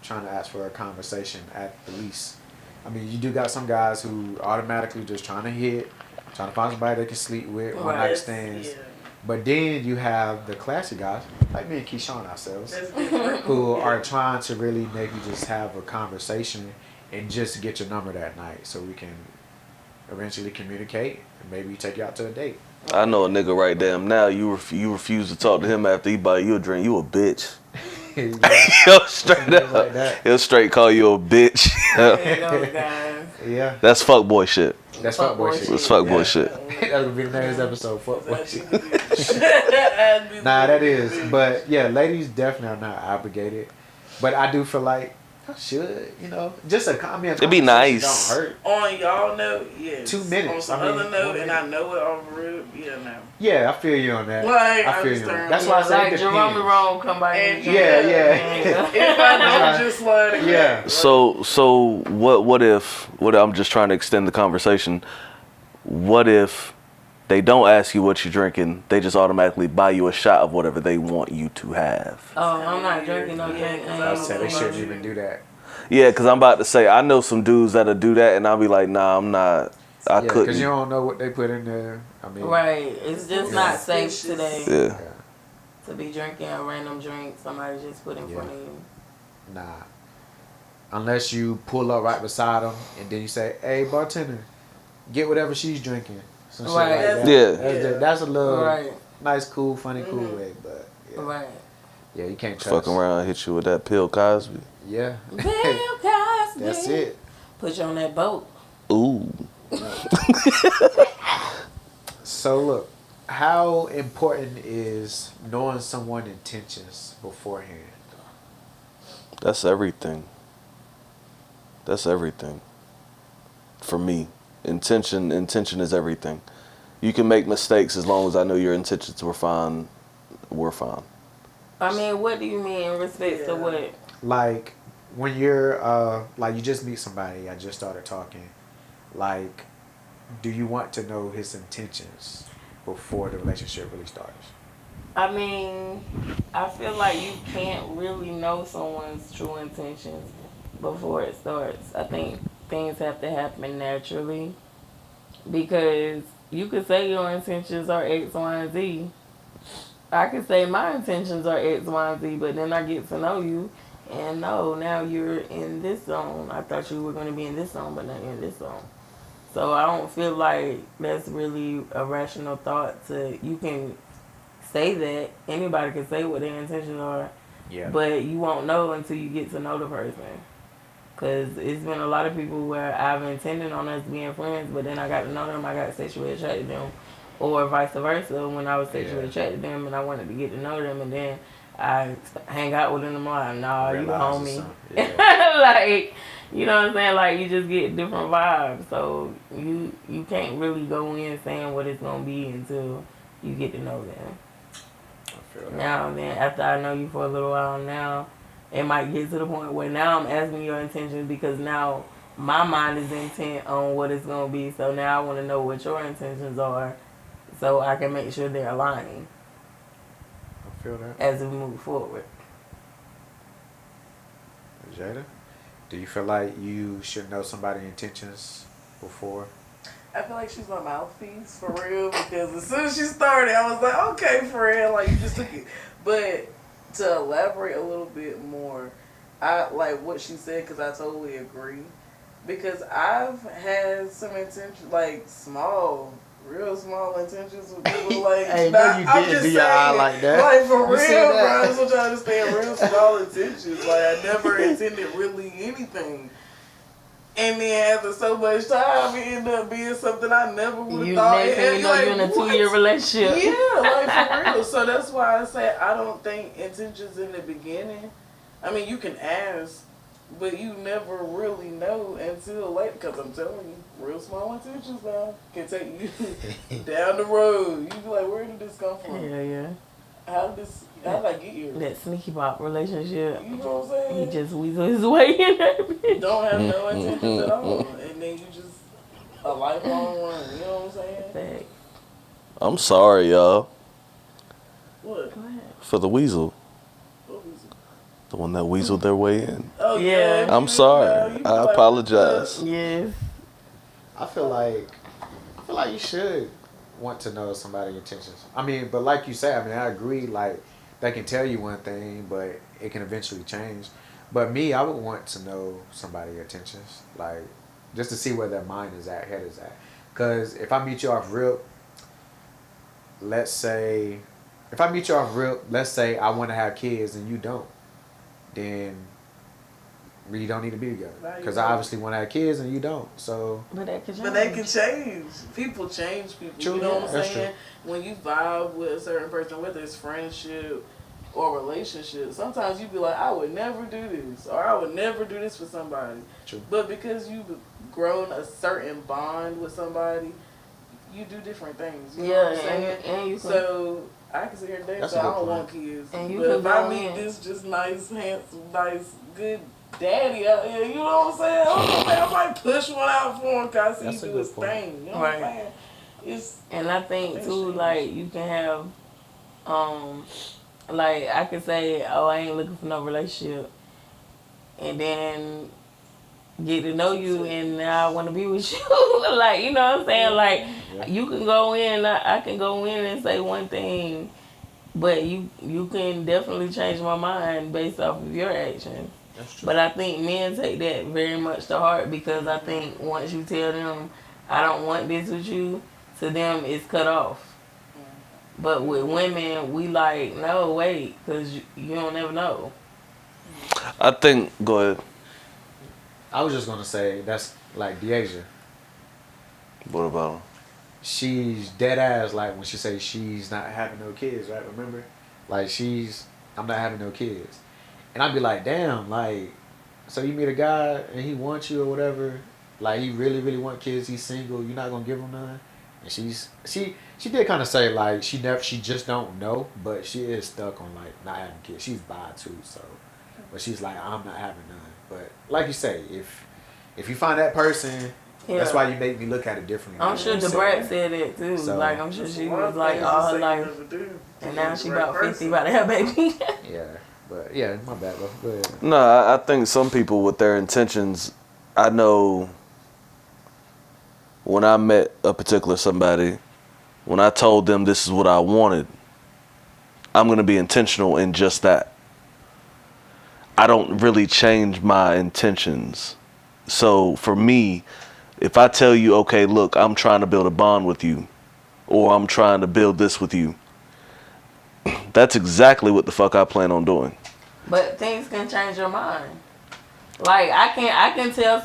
trying to ask for a conversation at the least. I mean, you do got some guys who automatically just trying to hit, trying to find somebody they can sleep with, one night stands. Yeah. But then you have the classy guys, like me and Keyshawn ourselves, That's different. who are trying to really maybe just have a conversation and just get your number that night so we can eventually communicate and maybe take you out to a date. I know a nigga right damn now. You refuse to talk to him after he buy you a drink. You a bitch. Yo, straight up. Like that. He'll straight call you a bitch. There you go, guys. Yeah, That's fuckboy shit. that's fuckboy shit. That's fuckboy shit. That's gonna be the next episode. Fuckboy shit. Nah, Nah, that is. But yeah, ladies definitely are not obligated. But I do feel like I should, just a comment. It'd be nice. Don't hurt. On y'all note, yes. 2 minutes. On some I mean, other note, 1 and I know it on real, yeah, no. Yeah, I feel you on that. Like, I feel you on that. That's why I say Like it Jerome depends. Jerome come by And and yeah. If I know, just let it go. Yeah. So what if I'm just trying to extend the conversation? What if they don't ask you what you're drinking? They just automatically buy you a shot of whatever they want you to have. Oh, I'm not drinking no drink. I said they shouldn't even do that. Yeah, because I'm about to say I know some dudes that'll do that, and I'll be like, nah, I'm not. I Yeah, couldn't. because you don't know what they put in there. I mean, Right. It's just not safe Suspicious. today Yeah. to be drinking a random drink somebody just put in front of you. Nah. Unless you pull up right beside them and then you say, "Hey, bartender, get whatever she's drinking." Some shit Right. like that. Yeah. That's a little Right. nice, cool, funny, cool way, but yeah. Right. Yeah, you can't trust. Fucking around, and hit you with that pill Cosby. Yeah. Bill Cosby. That's it. Put you on that boat. Ooh. So look, how important is knowing someone's intentions beforehand? That's everything. That's everything. For me, intention is everything. You can make mistakes as long as I know your intentions were fine. We're fine. I mean, what do you mean in respect to what? Like when you're like you just meet somebody, I just started talking, like, do you want to know his intentions before the relationship really starts? I mean, I feel like you can't really know someone's true intentions before it starts. I think things have to happen naturally because you could say your intentions are X, Y, and Z. I could say my intentions are X, Y, and Z, but then I get to know you and no, now you're in this zone. I thought you were going to be in this zone, but now you're in this zone. So I don't feel like that's really a rational thought to, you can say that. Anybody can say what their intentions are, Yeah. but you won't know until you get to know the person. Because it's been a lot of people where I've intended on us being friends, but then I got to know them, I got sexually attracted to them. Or vice versa, when I was sexually attracted to them and I wanted to get to know them, and then I hang out with them and I'm like, nah, you homie. Yeah. Like, you know what I'm saying? Like, you just get different vibes. So you can't really go in saying what it's going to be until you get to know them. I feel that. Now and then, after I know you for a little while now, it might get to the point where now I'm asking your intentions because now my mind is intent on what it's going to be. So now I want to know what your intentions are so I can make sure they're aligning I feel that. as we move forward. Jada, do you feel like you should know somebody's intentions before? I feel like she's my mouthpiece for real because as soon as she started, I was like, okay, friend, like you just took it. But to elaborate a little bit more, I like what she said because I totally agree. Because I've had some intentions, like real small intentions with people. Like, Hey, no, you didn't do your eye like that. Like for You real, said bro. that. I just want y'all to understand real small intentions. Like I never intended really anything. And then after so much time, it ended up being something I never would have You thought. next thing you know, you're in a 2-year relationship. Yeah, like for real. So that's why I say I don't think intentions in the beginning. I mean, you can ask, but you never really know until later. Because I'm telling you, real small intentions now can take you down the road. You be like, where did this come from? Yeah. How did I get here? That sneaky pop relationship. You know what I'm saying? He just weasel his way in that bitch. Don't have no intentions at all, and then you just a lifelong one. You know what I'm saying? Fact. I'm sorry, y'all, What? Go ahead. for the weasel. What was it? The one that weaseled their way in. Oh Yeah. yeah. I'm sorry. I apologize. Yes. I feel like you should want to know somebody's intentions. I mean, but like you say, I mean, I agree. Like they can tell you one thing, but it can eventually change. But me, I would want to know somebody's intentions, like just to see where their mind is at, head is at. Because if I meet you off rip, let's say I want to have kids and you don't, then we don't need to be together. Because I obviously want to have kids and you don't. So. But that could change. But they can change. People change people. True, You know what I'm that's saying? When you vibe with a certain person, whether it's friendship or relationship, sometimes you be like, I would never do this, or I would never do this for somebody. True. But because you've grown a certain bond with somebody, you do different things. You know what I'm saying? And you can, So I can sit here and date, That's so a I good don't point. want kids. And you But can if I go meet in. this just nice, handsome, nice, good daddy out here, you know what I'm saying? I might push one out for him because That's he a do good his point. thing. You know Right. what I'm saying? It's and I think too, like you can have, like I could say, oh, I ain't looking for no relationship, and then get to know you, and now I want to be with you. Like, you know what I'm saying? Like, you can go in, I can go in and say one thing, but you can definitely change my mind based off of your actions. That's true. But I think men take that very much to heart because I think once you tell them, I don't want this with you, to them it's cut off. But with women, we like, no, wait, because you don't ever know. I think. Go ahead. I was just gonna say that's like Deasia. What about him? She's dead ass like when she says she's not having no kids, right? Remember? Like I'm not having no kids. And I'd be like, damn, like, so you meet a guy and he wants you or whatever, like he really, really want kids, he's single, you're not gonna give him none? And she did kind of say like she just don't know, but she is stuck on like not having kids. She's bi too, so, but she's like, I'm not having none. But like you say, if you find that person, that's why you make me look at it differently. I'm sure Debrat said it too. So- like, I'm sure she was like all her life. And now she about 50, about to have a baby. Yeah, but yeah, my bad, bro. Go ahead. No, I think some people with their intentions, I know when I met a particular somebody, when I told them this is what I wanted, I'm going to be intentional in just that. I don't really change my intentions. So for me, if I tell you, okay, look, I'm trying to build a bond with you, or I'm trying to build this with you, that's exactly what the fuck I plan on doing. But things can change your mind. Like I can tell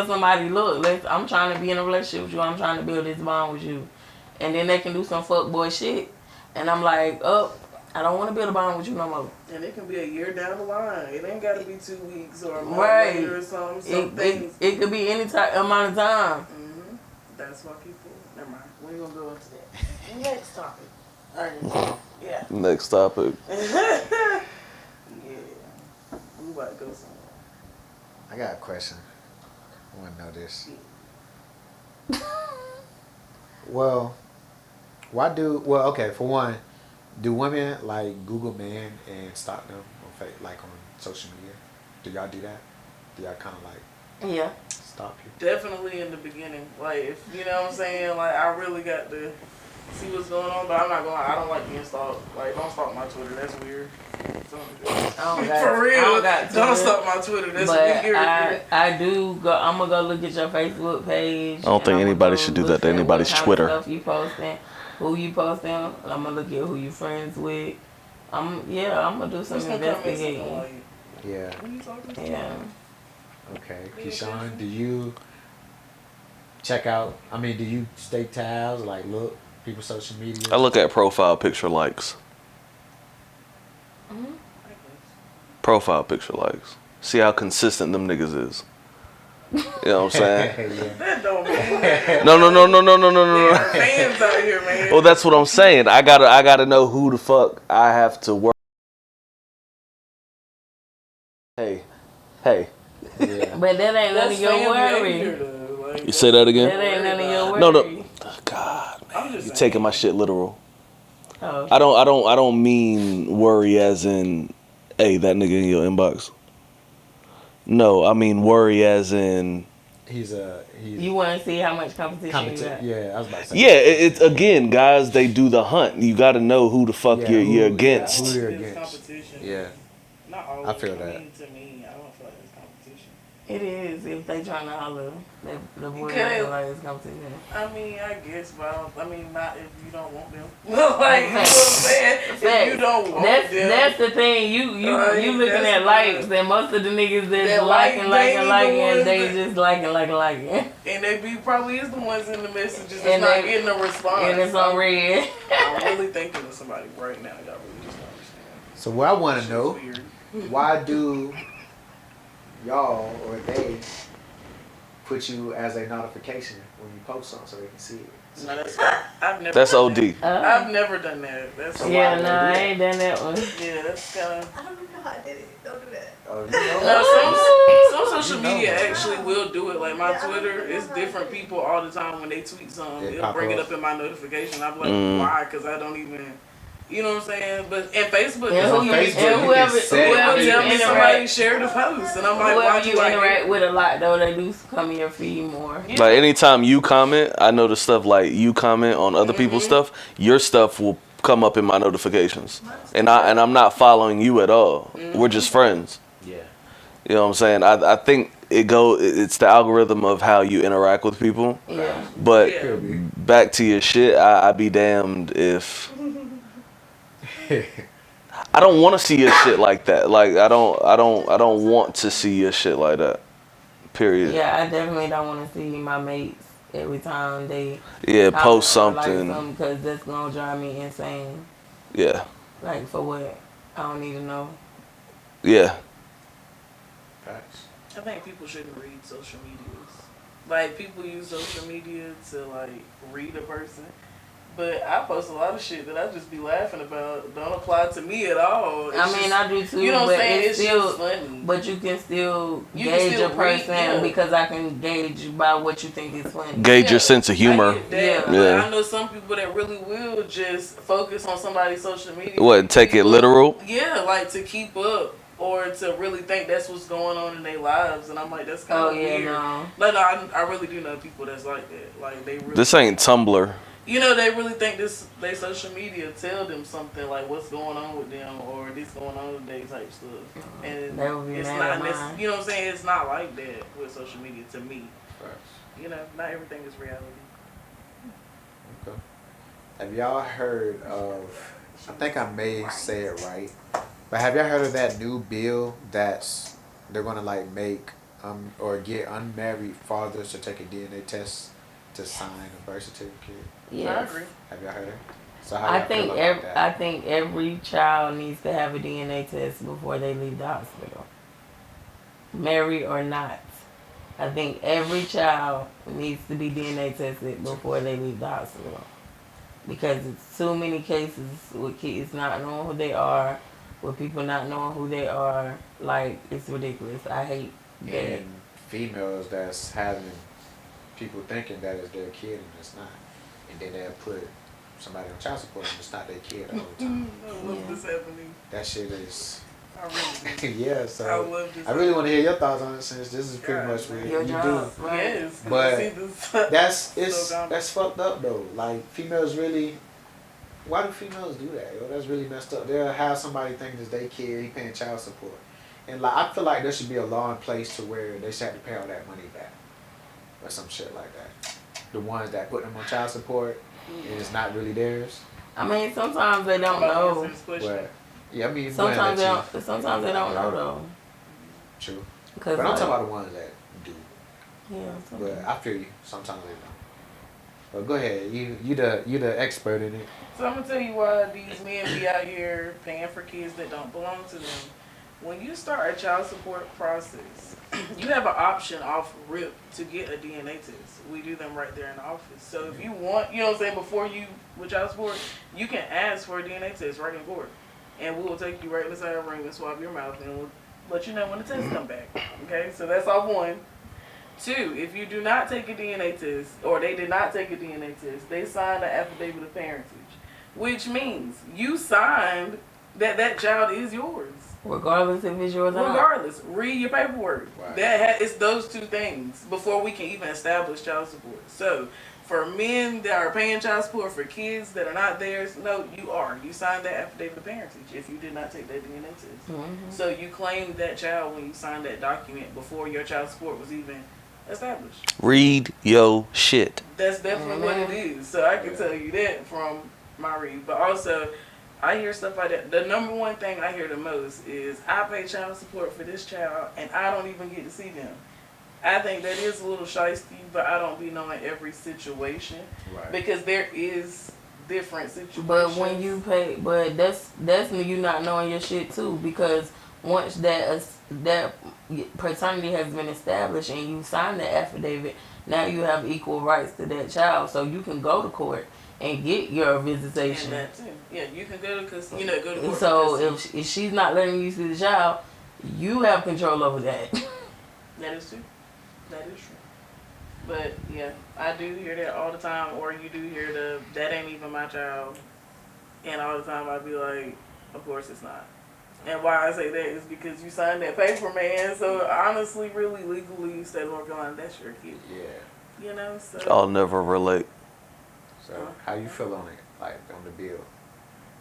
somebody, look, I'm trying to be in a relationship with you. I'm trying to build this bond with you, and then they can do some fuckboy shit, and I'm like, oh, I don't want to build a bond with you no more. And it can be a year down the line. It ain't got to be 2 weeks or a month Right. later or something. It could be any amount of time. Mm-hmm. That's why people. Never mind. We ain't gonna go into that. Next topic. All right. Yeah. Next topic. Yeah. We about to go somewhere. I got a question. I want to know this. Well, okay, for one, do women like Google men and stalk them on like on social media? Do y'all do that? Do y'all kind of like Yeah. stalk people? Definitely in the beginning. Like, if you know what I'm saying, like, I really got to see what's going on, but I'm not going to, I don't like being stalked. Like, don't stalk my Twitter. That's weird. For real. Don't stalk my Twitter. That's weird. I do go. I'm gonna go look at your Facebook page. I don't think anybody should do that to anybody's Twitter. Stuff you posting, who you posting. I'm gonna look at who you friends with. I'm gonna do some investigating. Yeah. Who you talking to? Yeah. Okay, Keyshawn, do you check out? I mean, do you stake tabs? Like, look people's social media. I look at profile picture likes. I guess. Profile picture likes. See how consistent them niggas is. You know what I'm saying? Yeah. That don't mean that. No. There are fans out here, man. Well, that's what I'm saying. I gotta know who the fuck I have to work. Hey. Yeah. But that ain't none of your worry. You say that That again? ain't none of your worry. No. God, I'm man, just you're saying. taking my shit literal. Oh, I don't mean worry as in, hey, that nigga in your inbox. No, I mean worry as in. He's you want to see how much competition you got? Yeah, I was about to say. Yeah, it's again, guys. They do the hunt. You got to know who the fuck Yeah, you're who against. you're It's against. competition. Yeah. Not always. I feel that. mean, to me, I don't feel like it's competition. It is. If they trying to holler, the boy Okay. feel like it's competition. I mean, I guess, but I mean, not if you don't want them. Like, you know what I'm saying? If you don't want them. That's the thing. You looking that's at the- likes, and most of the niggas that's That liking, they the ones they that- just liking. And they be probably is the ones in the messages that's And not they- getting a response. And it's on red. I'm really thinking of somebody right now. Y'all really just don't understand. So what I want to Shit's know, weird. why do y'all or they put you as a notification when you post something so they can see it? No, that's I've never. That's done OD. that. I've never done that. That's Yeah, why no, I they do ain't done that one. Yeah, that's kind of. I don't even know how I did it. Don't do that. Oh, you know? Some social You know. media actually will do it. Like my Twitter, it's different people all the time when they tweet something. It It'll pop bring it up. up in my notification. I'm like, Mm. why? Because I don't even. You know what I'm saying? But and Facebook, And it'll on who Facebook, and you can whoever, set- whoever you tell me somebody interact, shared the post, and I'm like, why whoever do you I interact with a lot though, they do come in your feed more. Yeah. Like anytime you comment, I know the stuff like you comment on other people's stuff. Your stuff will come up in my notifications, and I'm not following you at all. We're just friends. Yeah. You know what I'm saying? I think it's the algorithm of how you interact with people. Yeah. But Yeah. Could be. back to your shit, I'd be damned if I don't want to see your shit like that. Like I don't want to see your shit like that. Period. Yeah, I definitely don't want to see my mates every time they Yeah, post comment or something. because that's gonna drive me insane. Yeah. Like for what? I don't need to know. Yeah. Facts. I think people shouldn't read social medias. Like people use social media to like read a person. But I post a lot of shit that I just be laughing about. Don't apply to me at all. It's I mean, just, I do too. you know what but I'm saying? It's It's still, just funny. but you can still You can gauge still a person read, yeah. because I can gauge by what you think is funny. Gauge your sense of I humor. get that, Yeah. but Yeah. I know some people that really will just focus on somebody's social media. What, take it literal? Yeah, like to keep up or to really think that's what's going on in their lives. And I'm like, that's kind Oh of yeah, weird. no. No, I really do know people that's like that. Like they really. This ain't Tumblr. You know, they really think they social media tell them something like what's going on with them or this going on today type stuff. And They would be it's mad at not, mine. you know what I'm saying? It's not like that with social media to me. Facts. You know, not everything is reality. Okay. Have y'all heard of? I think I may say it right, but have y'all heard of that new bill that's they're gonna like make or get unmarried fathers to take a DNA test to sign a birth certificate? I Yes. agree. Have y'all heard? So how I y'all think feel about that? I think every child needs to have a DNA test before they leave the hospital. Married or not. I think every child needs to be DNA tested before they leave the hospital. Because it's too many cases with kids not knowing who they are, with people not knowing who they are. Like, it's ridiculous. I hate that. And females that's having people thinking that it's their kid and it's not, and then they'll put somebody on child support and it's not their kid all the time. I love Yeah. this happening. That shit is I really do. yeah. I So love this. I really want to hear your thoughts on it since this is pretty God, much what Your you job, do. right? Yes. But see this. That's fucked up though. Like females really. Why do females do that? Yo, that's really messed up. They'll have somebody think it's their kid, he paying child support, and like I feel like there should be a law in place to where they should have to pay all that money back, or some shit like that. The ones that put them on child support and it's not really theirs. I mean, sometimes they don't know. But yeah, I mean, Sometimes they don't know though. True. Cause But I'm like, talking about the ones that do. yeah. But I feel you. Sometimes they don't. But go ahead. You the expert in it. So I'm gonna tell you why these men be out here paying for kids that don't belong to them. When you start a child support process, you have an option off rip to get a DNA test. We do them right there in the office. So if you want, you know what I'm saying, before you with child support, you can ask for a DNA test right in court, and we will take you right inside a room and swab your mouth, and we'll let you know when the test come back. Okay, so that's all one. Two, if you do not take a DNA test, or they did not take a DNA test, they signed an affidavit of parentage, which means you signed that that child is yours. Regardless if it's yours or not. Regardless, read your paperwork. Right. It's those two things before we can even establish child support. So, for men that are paying child support for kids that are not theirs, no, you are. You signed that affidavit of parentage if you did not take that DNA test. Mm-hmm. So you claimed that child when you signed that document before your child support was even established. Read your shit. That's definitely what it is. So I can tell you that from my read. But also, I hear stuff like that. The number one thing I hear the most is, I pay child support for this child and I don't even get to see them. I think that is a little shiesty, but I don't be knowing every situation. Right. Because there is different situations. But when you pay, but that's you not knowing your shit too, because once that paternity has been established and you sign the affidavit, now you have equal rights to that child, so you can go to court and get your visitation. And that too. Yeah, you can go to go to court. So if she's not letting you see the child, you have control over that. That is true. That is true. But yeah, I do hear that all the time, or you do hear that ain't even my child. And all the time I be like, of course it's not. And why I say that is because you signed that paper, man. So honestly, really, legally, state of North Carolina, that's your kid. Yeah. You know, so. I'll never relate. So how you feel on it? Like on the bill?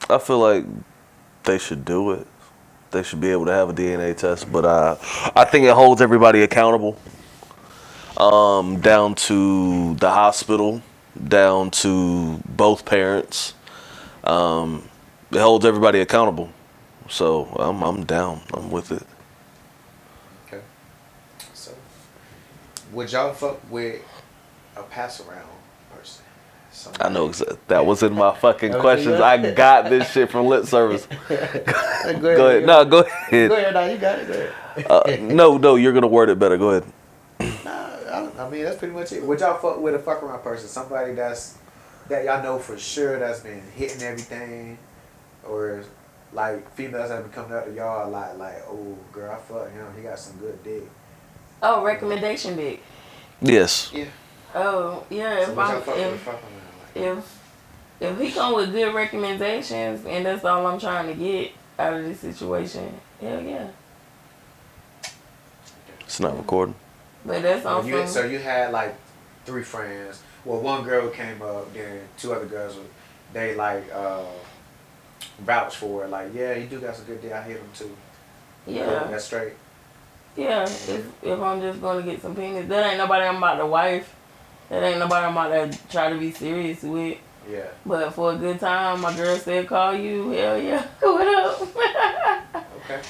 I feel like they should do it. They should be able to have a DNA test, but I think it holds everybody accountable. Down to the hospital, down to both parents. It holds everybody accountable. So I'm down. I'm with it. Okay. So would y'all fuck with a pass around person? I know exactly. That was in my fucking questions. I got this shit from lip service. Go ahead. Go ahead. No, go ahead. Go ahead. Now you got it. Go ahead. No, you're gonna word it better. Go ahead. I mean, that's pretty much it. Would y'all fuck with a fuck around person? Somebody that y'all know for sure that's been hitting everything, or like females have been coming up to y'all like, oh girl, I fucked him. He got some good dick. Oh, recommendation dick. Yes. Yeah. Oh yeah. So If he come with good recommendations and that's all I'm trying to get out of this situation, hell yeah. It's not recording. But that's awesome. So you had like 3 friends. Well, one girl came up, then 2 other girls, they like vouch for it. Like, yeah, you do got some good dick. I hit him too. Yeah. That's straight. Yeah. If I'm just gonna get some penis, that ain't nobody I'm about to wife. That ain't nobody I'm about to try to be serious with. Yeah. But for a good time, my girl said call you. Hell yeah. What up? Okay.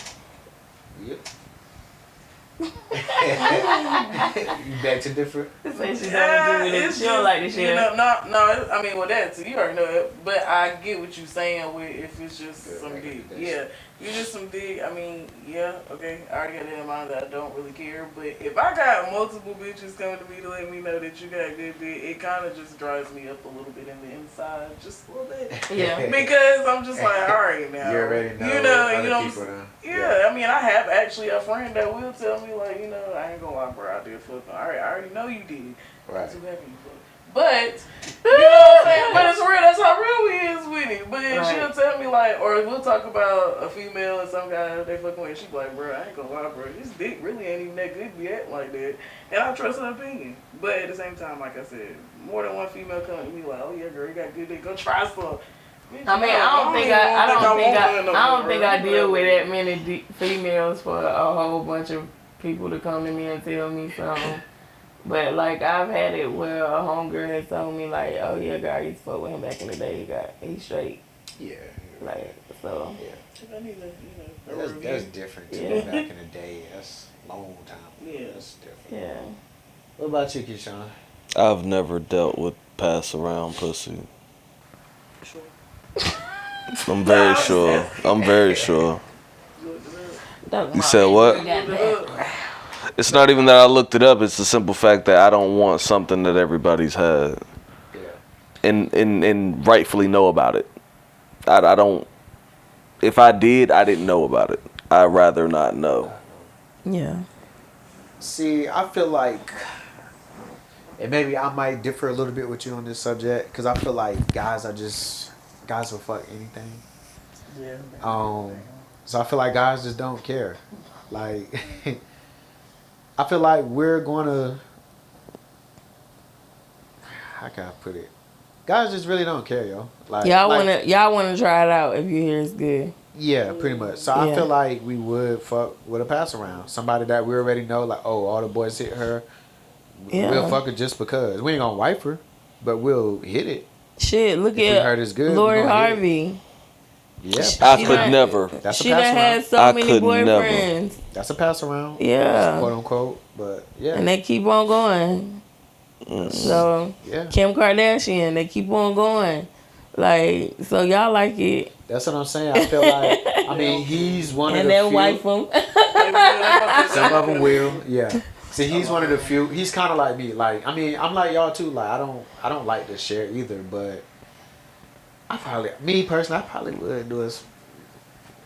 Yep. You back to different? Say she don't do it. She don't like the shit. You know, no. I mean, well, that too. You already know it. But I get what you're saying with if it's just some dick. Yeah, you just some dick. I mean, yeah, okay. I already got that in mind that I don't really care. But if I got multiple bitches coming to me to let me know that you got good dick, it kind of just drives me up a little bit in the inside, just a little bit. Yeah. Because I'm just like, all right now. You already know. You know. People now. Yeah, I mean, I have actually a friend that will tell me, like, you know, I ain't gonna lie, bro, I did fuck. I already know you did. Right. I'm too happy you fuck. But, you know what I'm saying? But it's real. That's how real we is with it. But she'll tell me, like, or we'll talk about a female and some guy they fucking with. She be like, bro, I ain't gonna lie, bro. This dick really ain't even that good to be acting like that. And I trust her opinion. But at the same time, like I said, more than one female coming to me like, oh yeah, girl, you got good dick. Go try some. I mean, I don't think I deal with that many females for a whole bunch of people to come to me and tell me something. But like I've had it where a homegirl has told me like, oh yeah, girl, I used to fuck with him back in the day. He's straight. Yeah. Like, so. I need a, a That's review. different too. Yeah. Back in the day, that's a long time ago. Yeah. That's different. Yeah. What about you, Keyshawn? I've never dealt with pass around pussy. Sure. I'm very sure. I'm very sure. You looked it up. Don't You said what? You looked it up. It's not even that I looked it up. It's the simple fact that I don't want something that everybody's had Yeah. and rightfully know about it. I don't. If I did, I didn't know about it. I'd rather not know. Yeah. See, I feel like, and maybe I might differ a little bit with you on this subject, because I feel like guys will fuck anything. Yeah. So I feel like guys just don't care. Like, I feel like we're gonna, how can I put it? Guys just really don't care, yo. Like, Y'all wanna try it out if you hear it's good. Yeah, pretty much. So I Yeah. feel like we would fuck with a pass around. Somebody that we already know, like, oh, all the boys hit her. Yeah. We'll fuck her just because. We ain't gonna wipe her, but we'll hit it. Shit, look If we heard it's at good, we Lori gonna hit it. Harvey. Yeah, I She could done- never. that's a She pass done around. had so I many could never. boyfriends. That's a pass around. Yeah. Quote unquote. But yeah. And they keep on going. So Yeah. Kim Kardashian, they keep on going. Like, so y'all like it. That's what I'm saying. I feel like, I mean, he's one of And the then few. wife them. Some of them will, yeah. See, he's one of the few. He's kind of like me. Like, I mean, I'm like y'all too. Like, I don't like to share either. But me personally, I probably would do it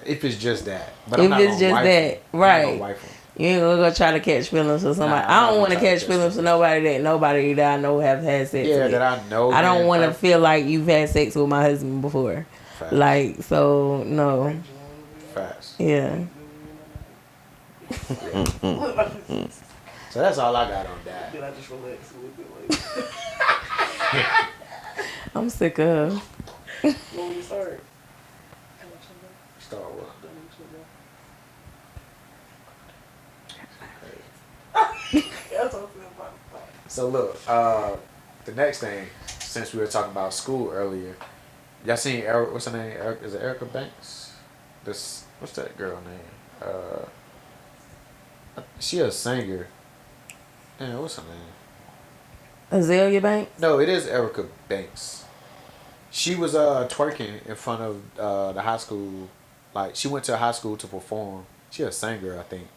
if it's just that. But If I'm not it's gonna just wife that, him. I'm not right. gonna wife him. You ain't gonna go try to catch feelings for somebody. Nah, I'm I not don't want to gonna try to catch catch feelings for nobody that I know have had sex Yeah, with. that I know. I don't man, want to like, feel like you've had sex with my husband before. Facts. Like, so, no. Facts. Yeah. So that's all I got on that. Then I just relax a little bit later. I'm sick of her. When we start. Star Wars. That's what I feel about it. So look, the next thing, since we were talking about school earlier, y'all seen Eric? What's her name? Eric, is it Erica Banks? What's that girl name? She a singer. Damn, what's her name? Azalea Banks? No, it is Erica Banks. She was twerking in front of the high school. Like, she went to a high school to perform. She a singer, I think.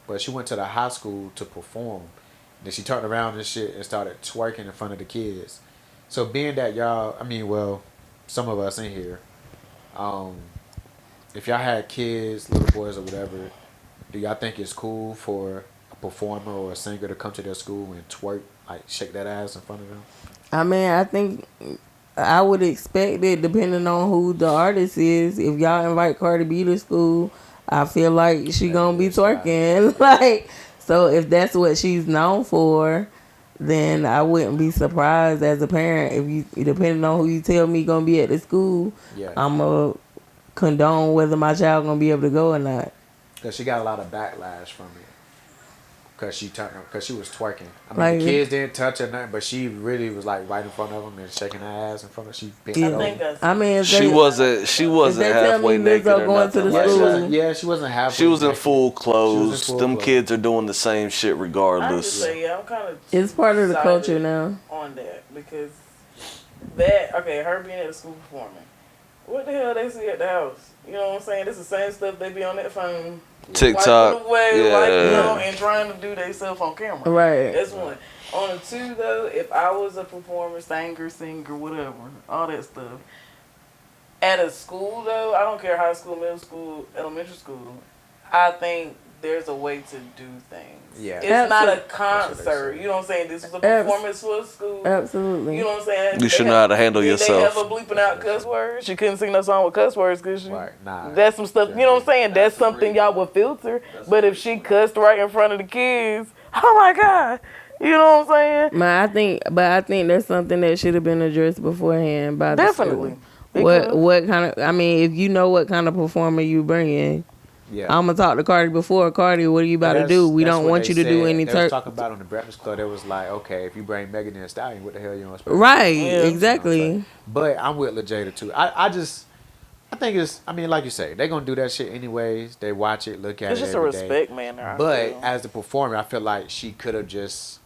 But she went to the high school to perform. Then she turned around and shit and started twerking in front of the kids. So being that y'all, I mean, well, some of us in here, if y'all had kids, little boys or whatever, do y'all think it's cool for a performer or a singer to come to their school and twerk, like shake that ass in front of them? I mean, I think I would expect it depending on who the artist is. If y'all invite Cardi B to school, I feel like she gonna be twerking. Like, so if that's what she's known for, then I wouldn't be surprised as a parent if you, depending on who you tell me gonna be at the school, Yeah. I'ma condone whether my child gonna be able to go or not. Because she got a lot of backlash from it. Because she was twerking. I mean, Like, the kids didn't touch her nothing, but she really was like right in front of them and shaking her ass in front of. She bent Yeah. I over. think that's. I mean, if She they- wasn't if they tell halfway me naked Lizzo or going to nothing the like school- that. Yeah, she wasn't halfway. She was in naked. full clothes. She was in full Them clothes. kids are doing the same shit I just regardless. say, yeah, I'm kind of. It's part of the sided culture now. On that because her being at the school performing. What the hell they see at the house? You know what I'm saying? This is the same stuff they be on that phone. TikTok, Wiping away, yeah. and trying to do themselves on camera. Right. That's one. On the two though, if I was a performer, singer, whatever, all that stuff. At a school though, I don't care high school, middle school, elementary school. I think there's a way to do things. Yeah. It's not a That's what concert. they say. You know what I'm saying? This is a performance for school. Absolutely. You know what I'm saying? You should know how to handle Did yourself. They ever bleeping out cuss words? She couldn't sing no song with cuss words, could she? Right. Nah. That's some stuff. You know what I'm saying? That's something y'all would filter. But if she cussed right in front of the kids, oh my God. You know what I'm saying? I think that's something that should have been addressed beforehand by the Definitely. school. What kind of? I mean, if you know what kind of performer you bring in, Yeah. I'm gonna talk to Cardi before. Cardi, what are you about to do? We don't want you to do any They was talking about on the Breakfast Club. It was like, okay, if you bring Megan Thee Stallion, what the hell you gonna expect? Right, Yeah. You know what I'm exactly. saying? But I'm with LaJada too. I think it's. I mean, like you say, they gonna do that shit anyways. They watch it, look at It's it just a every day. respect manner. I But feel. as the performer, I feel like she could have just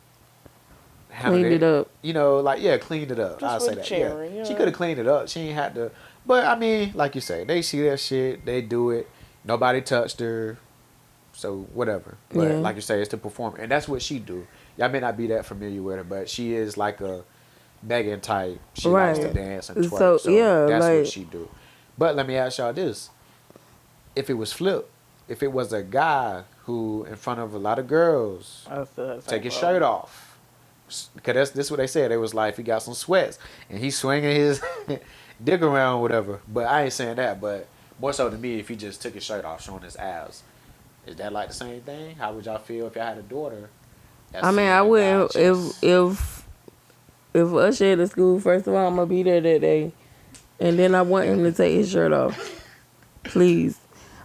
Cleaned it up. You know, like cleaned it up. Just I'll say with that. cheering, Yeah, you she know. could have cleaned it up. She ain't had to. But I mean, like you say, they see that shit. They do it. Nobody touched her. So whatever. But Yeah. like you say, it's the performer, and that's what she do. Y'all may not be that familiar with her, but she is like a Megan type. She likes to Right. dance and twerk. So, So, yeah, that's what like- she do. But let me ask y'all this: if it was flipped, if it was a guy who, in front of a lot of girls, I still have the take same his problem. shirt off, because this is what they said. It was like he got some sweats and he's swinging his dick around, whatever. But I ain't saying that. But more so to me, if he just took his shirt off, showing his abs, is that like the same thing? How would y'all feel if y'all had a daughter? that's I mean, seeing I a wouldn't guy just- if Usher at the school. First of all, I'm gonna be there that day, and then I want him to take his shirt off, please.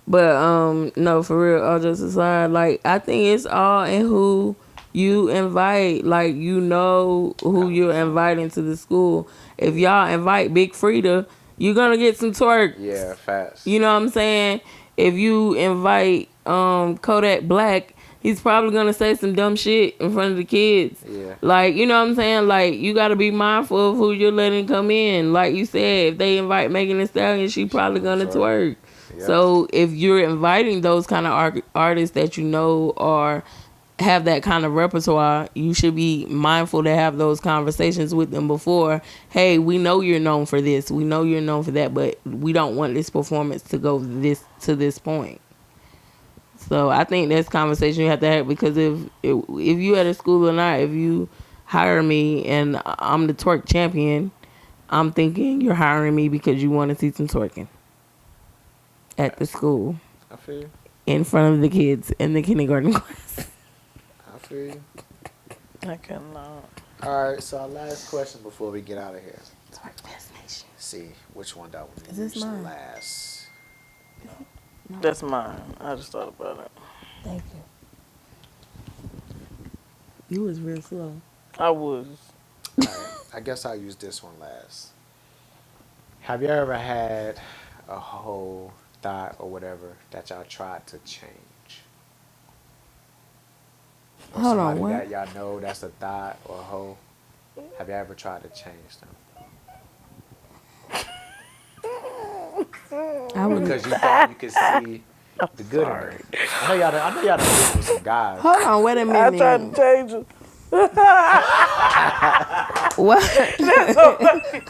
But no, for real, all just aside, like I think it's all in who you invite. Like you know who you're inviting to the school. If y'all invite Big Frida, you're gonna get some twerk. Yeah, fast. You know what I'm saying? If you invite Kodak Black, he's probably gonna say some dumb shit in front of the kids. Yeah. Like, you know what I'm saying? Like, you gotta be mindful of who you're letting come in. Like you said, if they invite Megan Thee Stallion, she probably gonna twerk. Yeah. So if you're inviting those kind of artists that you know are have that kind of repertoire, you should be mindful to have those conversations with them before. Hey, we know you're known for this, we know you're known for that, but we don't want this performance to go to this point. So I think that's conversation you have to have, because if you at a school or not, if you hire me and I'm the twerk champion, I'm thinking you're hiring me because you want to see some twerking at the school I feel you. in front of the kids in the kindergarten class. I feel you. I cannot. All right, so our last question before we get out of here. Twerk destination. See which one that one Is this use mine? last. That's mine. I just thought about it. Thank you. You was real slow. I was. All right, I guess I'll use this one last. Have you ever had a whole thought or whatever that y'all tried to change? Or Hold on, somebody what? that y'all know that's a thought or a hoe. Have you ever tried to change them? I would. Because you thought you could see the good in them. I know y'all done been with some guys. Hold on, wait a I minute. tried to change it. What?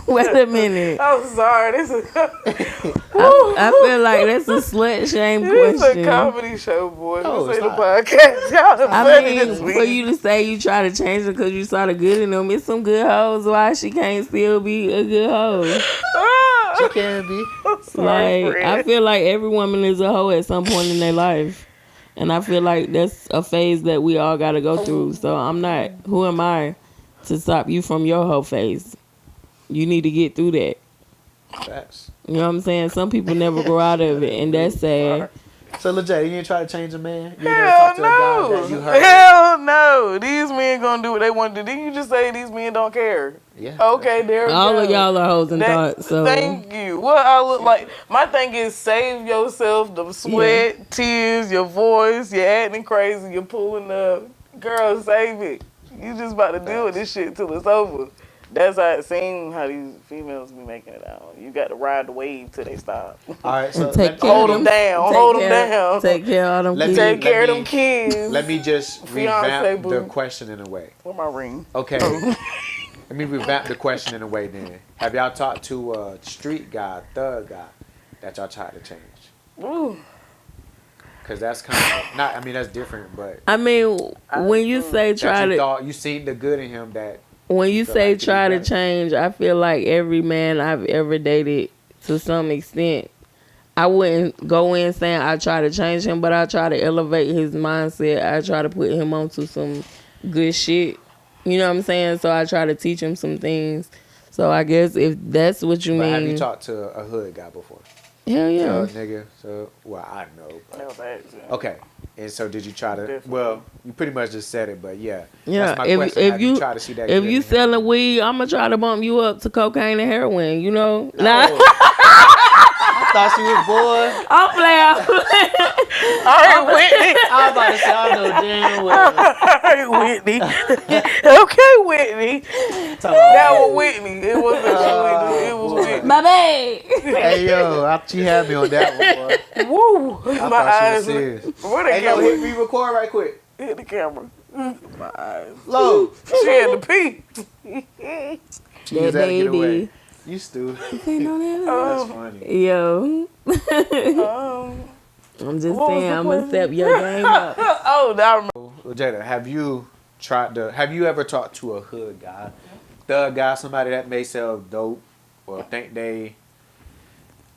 Wait a minute. I'm sorry. This is I feel like that's a slut shame this question. a comedy show, boy. No, This it's ain't a not. podcast. Y'all done I funny mean, this for week. you to say you try to change her because you saw the good in them, it's some good hoes. Why she can't still be a good hoe? She can be. I'm sorry, Like, friend. I feel like every woman is a hoe at some point in their life. And I feel like that's a phase that we all got to go through. So I'm not, who am I to stop you from your hoe phase? You need to get through that. Facts. You know what I'm saying? Some people never grow out of it, and that's sad. So legit, you didn't try to change a man? You never Hell talked to a guy no. that you heard? Hell no. These men gonna do what they want to do. Didn't you just say these men don't care? Yeah. Okay, there we go. All of y'all are hoes and thoughts, so Thank you. What I look like? My thing is save yourself the sweat, tears, your voice, you're acting crazy, you're pulling up. Girl, save it. You just about to deal with this shit till it's over. That's how it seems how these females be making it out. You got to ride the wave till they stop. All right, so Take care Hold of them down. Hold them down. Take care of all them Let me- kids. Take care of let them me- kids. let me just Fiance, revamp boo. the question in a way. Where my ring? Okay. Let me revamp the question in a way then. Have y'all talked to a street guy, thug guy, that y'all tried to change? Ooh. Because that's kind of, not, I mean, that's different, but I mean, when you say try that you to, thought, you seen the good in him that, when you feel say like to be try to better. change, I feel like every man I've ever dated, to some extent, I wouldn't go in saying I try to change him, but I try to elevate his mindset. I try to put him onto some good shit. You know what I'm saying? So I try to teach him some things. So I guess if that's what you but mean. have you talked to a hood guy before? Hell yeah. So, nigga. So, well, I know. But. That was an accident. Okay. And so, did you try to? Definitely. Well, you pretty much just said it, but yeah. Yeah, That's my question. Have you tried to see that? if good you in him? selling weed, I'm gonna try to bump you up to cocaine and heroin. You know, nah. I thought she was boy. I'm playing. All right, Whitney. I was about to say, I know damn well. All right, Whitney. Okay, Whitney. That was Whitney. It wasn't Whitney. It was Whitney. Baby. Hey yo, she had me on that one, boy. Woo. I My thought eyes. she was serious. Where the Hey yo, camera? hit me record right quick. Hit the camera. My eyes. Low. She had to pee. She That just had to get away. baby. You stupid. Um, That's funny. Yo. I'm just What was saying, the I'm gonna question? step your game up. Oh, now I remember. Well, Jada, have you ever talked to a hood guy, thug guy, somebody that may sell dope or think they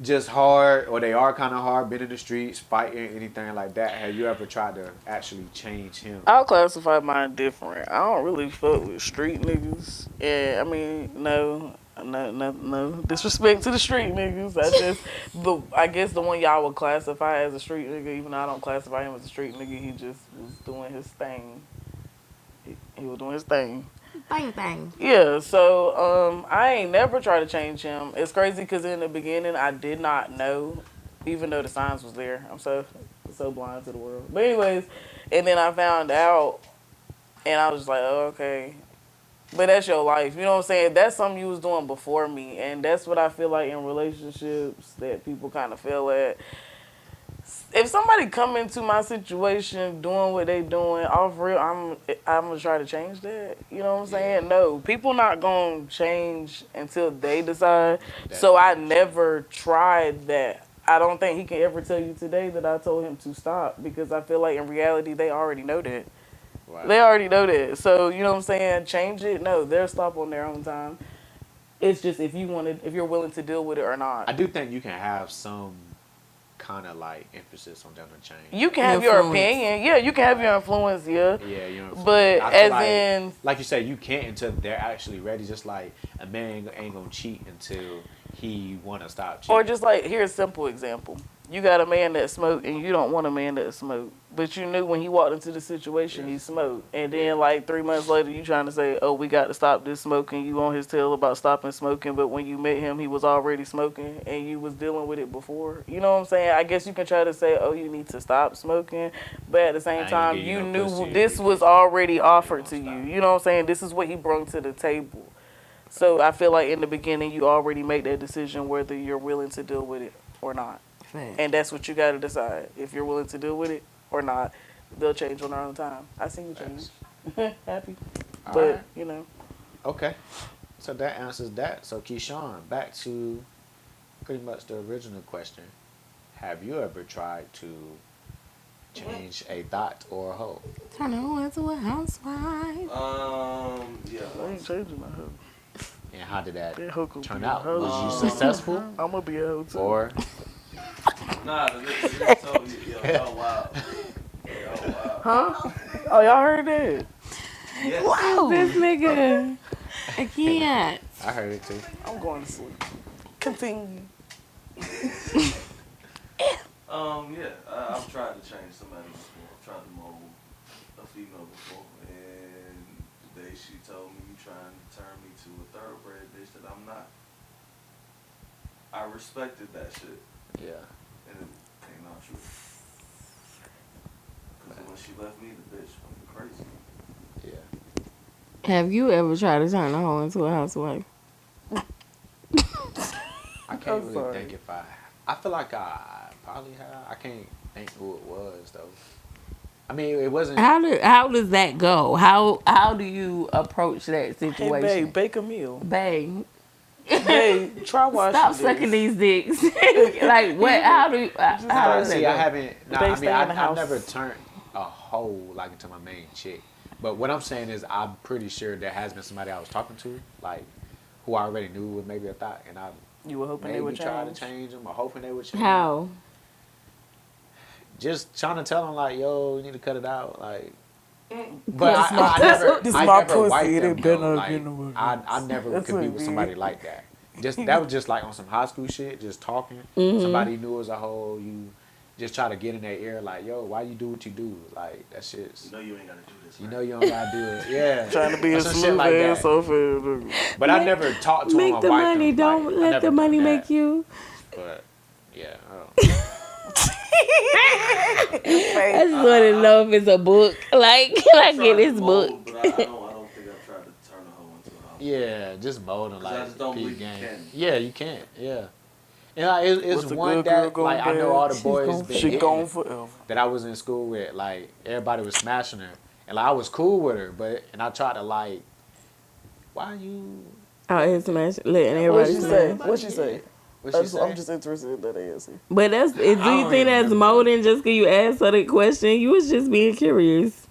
just hard or they are kind of hard, been in the streets, fighting, anything like that? Have you ever tried to actually change him? I'll classify mine different. I don't really fuck with street niggas. Yeah, I mean, no disrespect to the street niggas. I guess the one y'all would classify as a street nigga, even though I don't classify him as a street nigga, he just was doing his thing. He was doing his thing. Bang. Yeah, so I ain't never tried to change him. It's crazy because in the beginning I did not know, even though the signs was there. I'm so blind to the world. But anyways, and then I found out, and I was like, oh, okay. But that's your life. You know what I'm saying? That's something you was doing before me, and that's what I feel like in relationships that people kind of fail at. If somebody come into my situation doing what they doing, off real, I'm gonna try to change that. You know what I'm saying? No, people not gonna change until they decide. So I never tried that. I don't think he can ever tell you today that I told him to stop, because I feel like in reality they already know that. Wow. They already know that. So you know what I'm saying? Change it? No, they'll stop on their own time. It's just if you're willing to deal with it or not. I do think you can have some kind of like emphasis on them to change. You can have your opinion. Yeah, you can have your influence, yeah. Yeah, your influence. But like you say, you can't until they're actually ready. Just like a man ain't gonna cheat until he wanna stop cheating. Or just like, here's a simple example. You got a man that smoked and you don't want a man that smoked. But you knew when he walked into the situation, he smoked. And then like 3 months later, you trying to say, oh, we got to stop this smoking. You on his tail about stopping smoking. But when you met him, he was already smoking and you was dealing with it before. You know what I'm saying? I guess you can try to say, oh, you need to stop smoking. But at the same time, you knew this was already offered to you. You know what I'm saying? This is what he brought to the table. So I feel like in the beginning, you already make that decision whether you're willing to deal with it or not. And that's what you got to decide. If you're willing to deal with it or not, they'll change on their own time. I seen you change. Happy. But, right. you know. Okay. So that answers that. So, Keyshawn, back to pretty much the original question. Have you ever tried to change a thot or a hoe? Turn her into a housewife. Yeah. I ain't changing my hoe. And how did that That hoe could turn be a out? hoe. Was you successful? I'm going to be a hoe too. Or? Nah, the nigga told me, yo, wow. Yo, wow. Huh? Oh, y'all heard that? Yes. Wow. This nigga. I can't. I heard it too. I'm going to sleep. Continue. Yeah, I've tried to change somebody before. I've tried to mold a female before, and today she told me you trying to turn me to a thoroughbred bitch that I'm not. I respected that shit. Yeah. And it came out true. Because when she left me, the bitch went crazy. Yeah. Have you ever tried to turn a hoe into a housewife? I can't really think if I feel like I probably have. I can't think who it was though. I mean, it wasn't. How does that go? How do you approach that situation? Hey, babe, bake a meal. Babe. Hey, try washing Stop this. sucking these dicks. Like what? How do you? How does See, that I go? haven't. No, They I mean, stay in the I've house. never turned a hoe like into my main chick. But what I'm saying is, I'm pretty sure there has been somebody I was talking to, like, who I already knew was maybe a thot, and I You were hoping they maybe would try to change. change them or hoping they would change. How? Just trying to tell them like, yo, you need to cut it out, like. But This I never, this I my never pussy, wiped it them, ain't better though. than Like, the I never That's could what be it with be. somebody like that. that was just like on some high school shit, just talking. Somebody knew it was a hoe, you just try to get in their ear like, yo, why you do what you do? Like that shit's. You know you ain't gotta do this. You Right? know you don't gotta do it. Yeah. Trying to be Or a some shit smooth like that. ass over. But I never talked to him Make or the wiped money. him. Don't Like, I let never the money done make that. you. But yeah, I don't. I just want to know if it's a book. Like, can I get this book? But I don't think I've tried to turn a hoe into a house. Yeah, just molding 'Cause I like just don't peep believe you game. can. Yeah, you can't. Yeah. And like, it's What's a one good girl that gonna like I do? know all the She's boys gonna- been She hitting gone it forever. that I was in school with. Like everybody was smashing her, and like I was cool with her, and I tried to like, why you? Out here smashing, letting What everybody she say? smash. What she say? What she say? I'm just interested in that answer. But do you think even that's remember. molding just because you asked her the question? You was just being curious.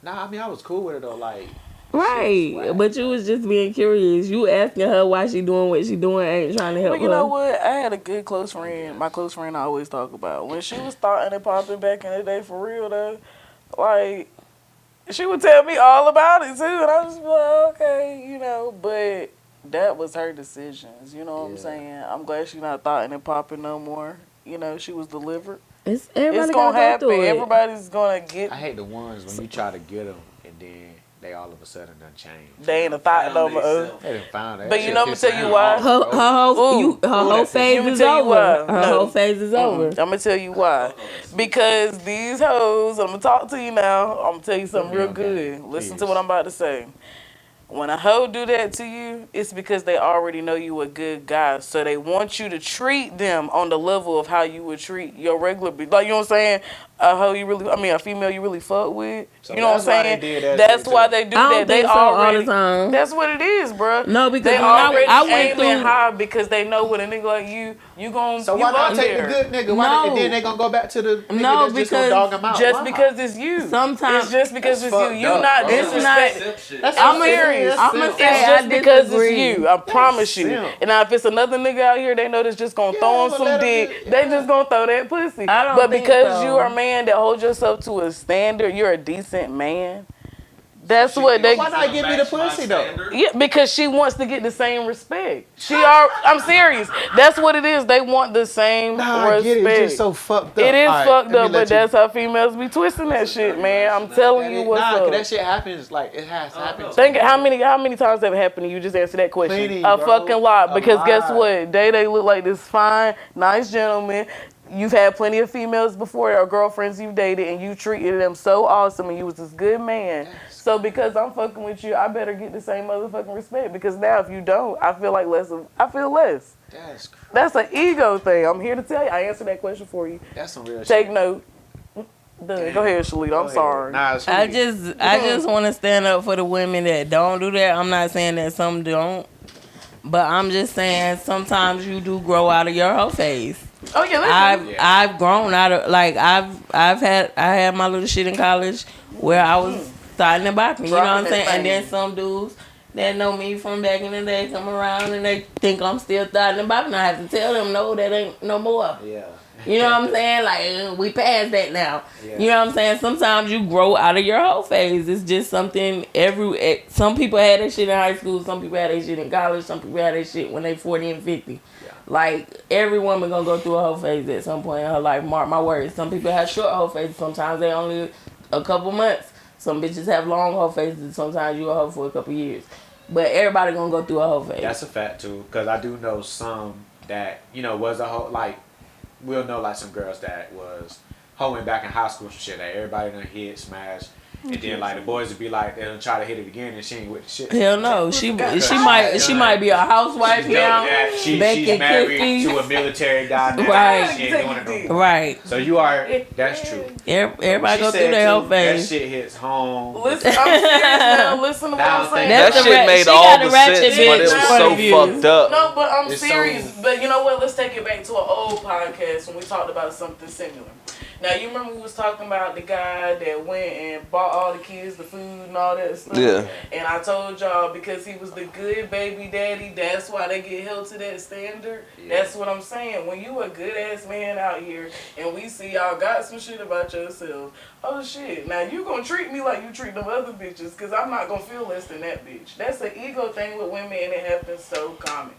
Nah, I mean I was cool with her though. Like, Right. swag. But you was just being curious. You asking her why she doing what she doing, ain't trying to help But you her. know what? I had a good close friend. My close friend I always talk about. When she was starting and popping back in the day for real though, like, she would tell me all about it too. And I was just like, okay, you know, but that was her decisions. You know what I'm Yeah. saying? I'm glad she not thoughting and popping no more. You know, she was delivered. Everybody It's gotta gonna go happen. through it. Everybody's gonna get. I hate the ones when you try to get them and then they all of a sudden done change. They ain't a thought no Found more. themselves. They done found that. But you shit know, I'ma piss tell me you off, why. bro. Her whole that's it. phase Let me is tell you over. why. Her No. whole phase is over. I'm gonna tell you why. Because these hoes, I'm gonna talk to you now. I'm gonna tell you something real good. Listen to what I'm about to say. When a hoe do that to you, it's because they already know you a good guy. So they want you to treat them on the level of how you would treat your regular bitch. Like, you know what I'm saying? A female you really fuck with. So you know what I'm that's why they saying? did that That's shit, why too. they do I don't that. They think so all already. the time. That's what it is, bruh. No, because They when already I went aiming through. high because they know with a nigga like you gon' So you why not up take there. the good nigga? Why No. and then they gonna go back to the nigga No, that's just gonna because dog him out? Just Why? because it's you. Sometimes- It's just because That's it's you. fucked You up, not bro. disrespecting. Simp shit. That's I'm what saying. serious. That's I'ma simple. say It's I just because it's disagree. you. I promise you. simp. And now if it's another nigga out here, they know that's just gonna Yeah, throw on but some let 'em dick. just- They yeah. just gonna throw that pussy. I don't but think because so. you are a man that holds yourself to a standard, you're a decent man. That's what they. Why not give me the pussy, though? Yeah, because she wants to get the same respect. I'm serious. That's what it is. They want the same Nah, I respect. get it. It's just so fucked up. It is All right, fucked let me up, let but you- that's how females be twisting that shit, man. I'm telling you what's Nah, up. 'cause that shit happens. Like it has happened. Think how many times have it happened to you? Just answer that question. Plenty, a bro. fucking lot. A Because guess lot. what? They look like this fine, nice gentleman. You've had plenty of females before or girlfriends you've dated, and you treated them so awesome, and you was this good man. So because I'm fucking with you, I better get the same motherfucking respect. Because now if you don't, I feel less. That's crazy. That's an ego thing. I'm here to tell you. I answered that question for you. That's some real Take shit. note. Done. Go ahead, Shalita. Go I'm ahead. sorry. Nah, it's I sweet. just want to stand up for the women that don't do that. I'm not saying that some don't, but I'm just saying sometimes you do grow out of your whole phase. Oh yeah, listen. I've grown out of like I had my little shit in college where I was starting to bop me. You know what I'm Dropping saying? that And then thing. some dudes that know me from back in the day come around and they think I'm still starting to bop, and I have to tell them no, that ain't no more. Yeah. You know what I'm saying? Like, we past that now. Yeah. You know what I'm saying? Sometimes you grow out of your whole phase. It's just something some people had that shit in high school. Some people had that shit in college. Some people had that shit when they 40 and 50. Yeah. Like, every woman gonna go through a whole phase at some point in her life. Mark my words. Some people have short whole phases. Sometimes they only a couple months. Some bitches have long whole phases. Sometimes you a hoe for a couple years. But everybody gonna go through a whole phase. That's a fact too, because I do know some that was a whole like. We'll know like some girls that was hoeing back in high school and shit that everybody done hit, smash, and then like the boys would be like they'll try to hit it again and she ain't with the shit. Hell no, she might be a housewife She's now. she's baking married cookies. to a military guy now. Right. She ain't doing it no more. Right. So you are. That's true. Everybody She go said through their whole too, phase. That shit hits home. Listen, I'm serious now. Listen to what Now I'm saying. That's That the shit made she all got the a ratchet sense, but it was bitch so point of view. fucked up. No, but I'm It's serious. so- But you know what? Let's take it back to an old podcast when we talked about something similar. Now you remember we was talking about the guy that went and bought all the kids the food and all that stuff. Yeah. And I told y'all because he was the good baby daddy, that's why they get held to that standard. Yeah. That's what I'm saying. When you a good ass man out here and we see y'all got some shit about yourself, oh shit. Now you gonna treat me like you treat them other bitches because I'm not gonna feel less than that bitch. That's an ego thing with women and it happens so common.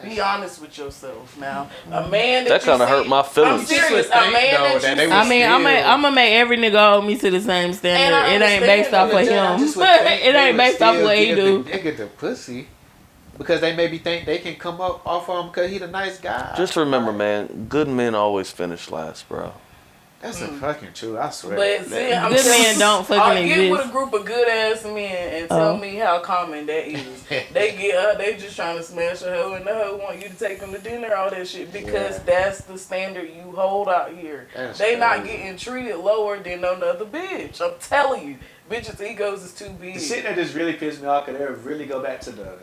Be honest with yourself now. A man That kind of hurt my I'm feelings. serious. A man that you I mean, I'm gonna make every nigga hold me to the same standard. It ain't based off of him. It ain't based off what he do. Nigga the pussy. Because they maybe think they can come up off of him because he the nice guy. Just remember, man, good men always finish last, bro. That's a fucking true, I swear. But see, I'm Good men don't fucking get with exist. a group of good ass men and tell me how common that is. They get her, they just trying to smash a hoe and the hoe want you to take them to dinner, all that shit, because that's the standard you hold out here. They not getting treated lower than another bitch. I'm telling you, bitches' egos is too big. The shit that just really pissed me off, because they would really go back to the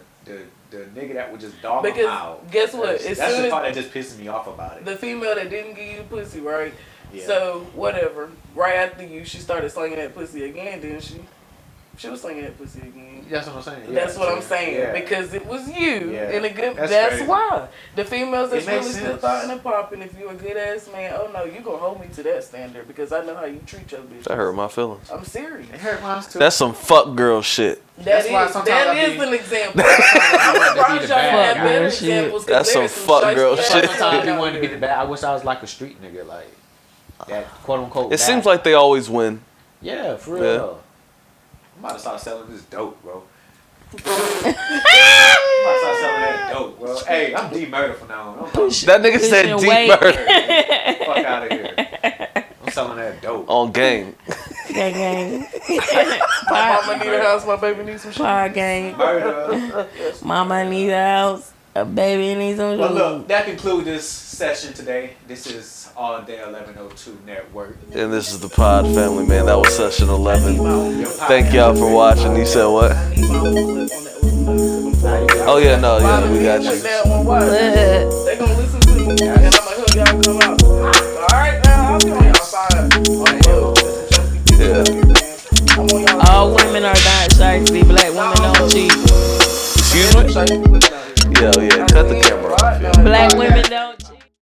nigga that would just dog him out. Guess what? That's the part that just pisses me off about it. The female that didn't give you the pussy, right? Yeah. So, whatever. Right after you, she started slinging that pussy again, didn't she? She was slinging that pussy again. That's what I'm saying. Yeah, That's what I'm saying. Yeah. Because it was you. Yeah. And a good, That's that's crazy. why. The females that's It makes really still sense. thought and popping, if you a good ass man, oh no, you gonna hold me to that standard because I know how you treat your bitch. That hurt my feelings. I'm serious. It hurt mine too. That's some fuck girl shit. That's why sometimes That I is be- an example. I'm surprised y'all bad have better guy. Shit. examples. 'cause That's there's some fuck shiesty girl ass shit. guys Sometimes I be out wanting to be here. the bad. I wish I was like a street nigga, like that quote unquote. It seems like they always win. yeah, for real. Yeah. I'm about to start selling this dope, bro. I'm about to start selling that dope, bro. Hey, I'm D-Murder from now on. That nigga said Pushing deep weight. murder Fuck out of here. I'm selling that dope. on game. Gang, gang. My mama need a house, my baby needs some shit. Pie gang. Murder. Mama need a house. A baby needs some Well, food. look, that concludes this session today. This is All Day 1102 Network. And this is the Pod Family, man. That was session 11. Thank y'all for watching. You said what? Oh yeah, no, yeah, we got you. They gonna listen to me, and I'ma help y'all come out. Alright, now I'll be on y'all side. Yeah. I'm on y'all All women are not shiesty. Black women don't cheat. Excuse me? side. Yeah, cut the camera off. Yeah. Black women don't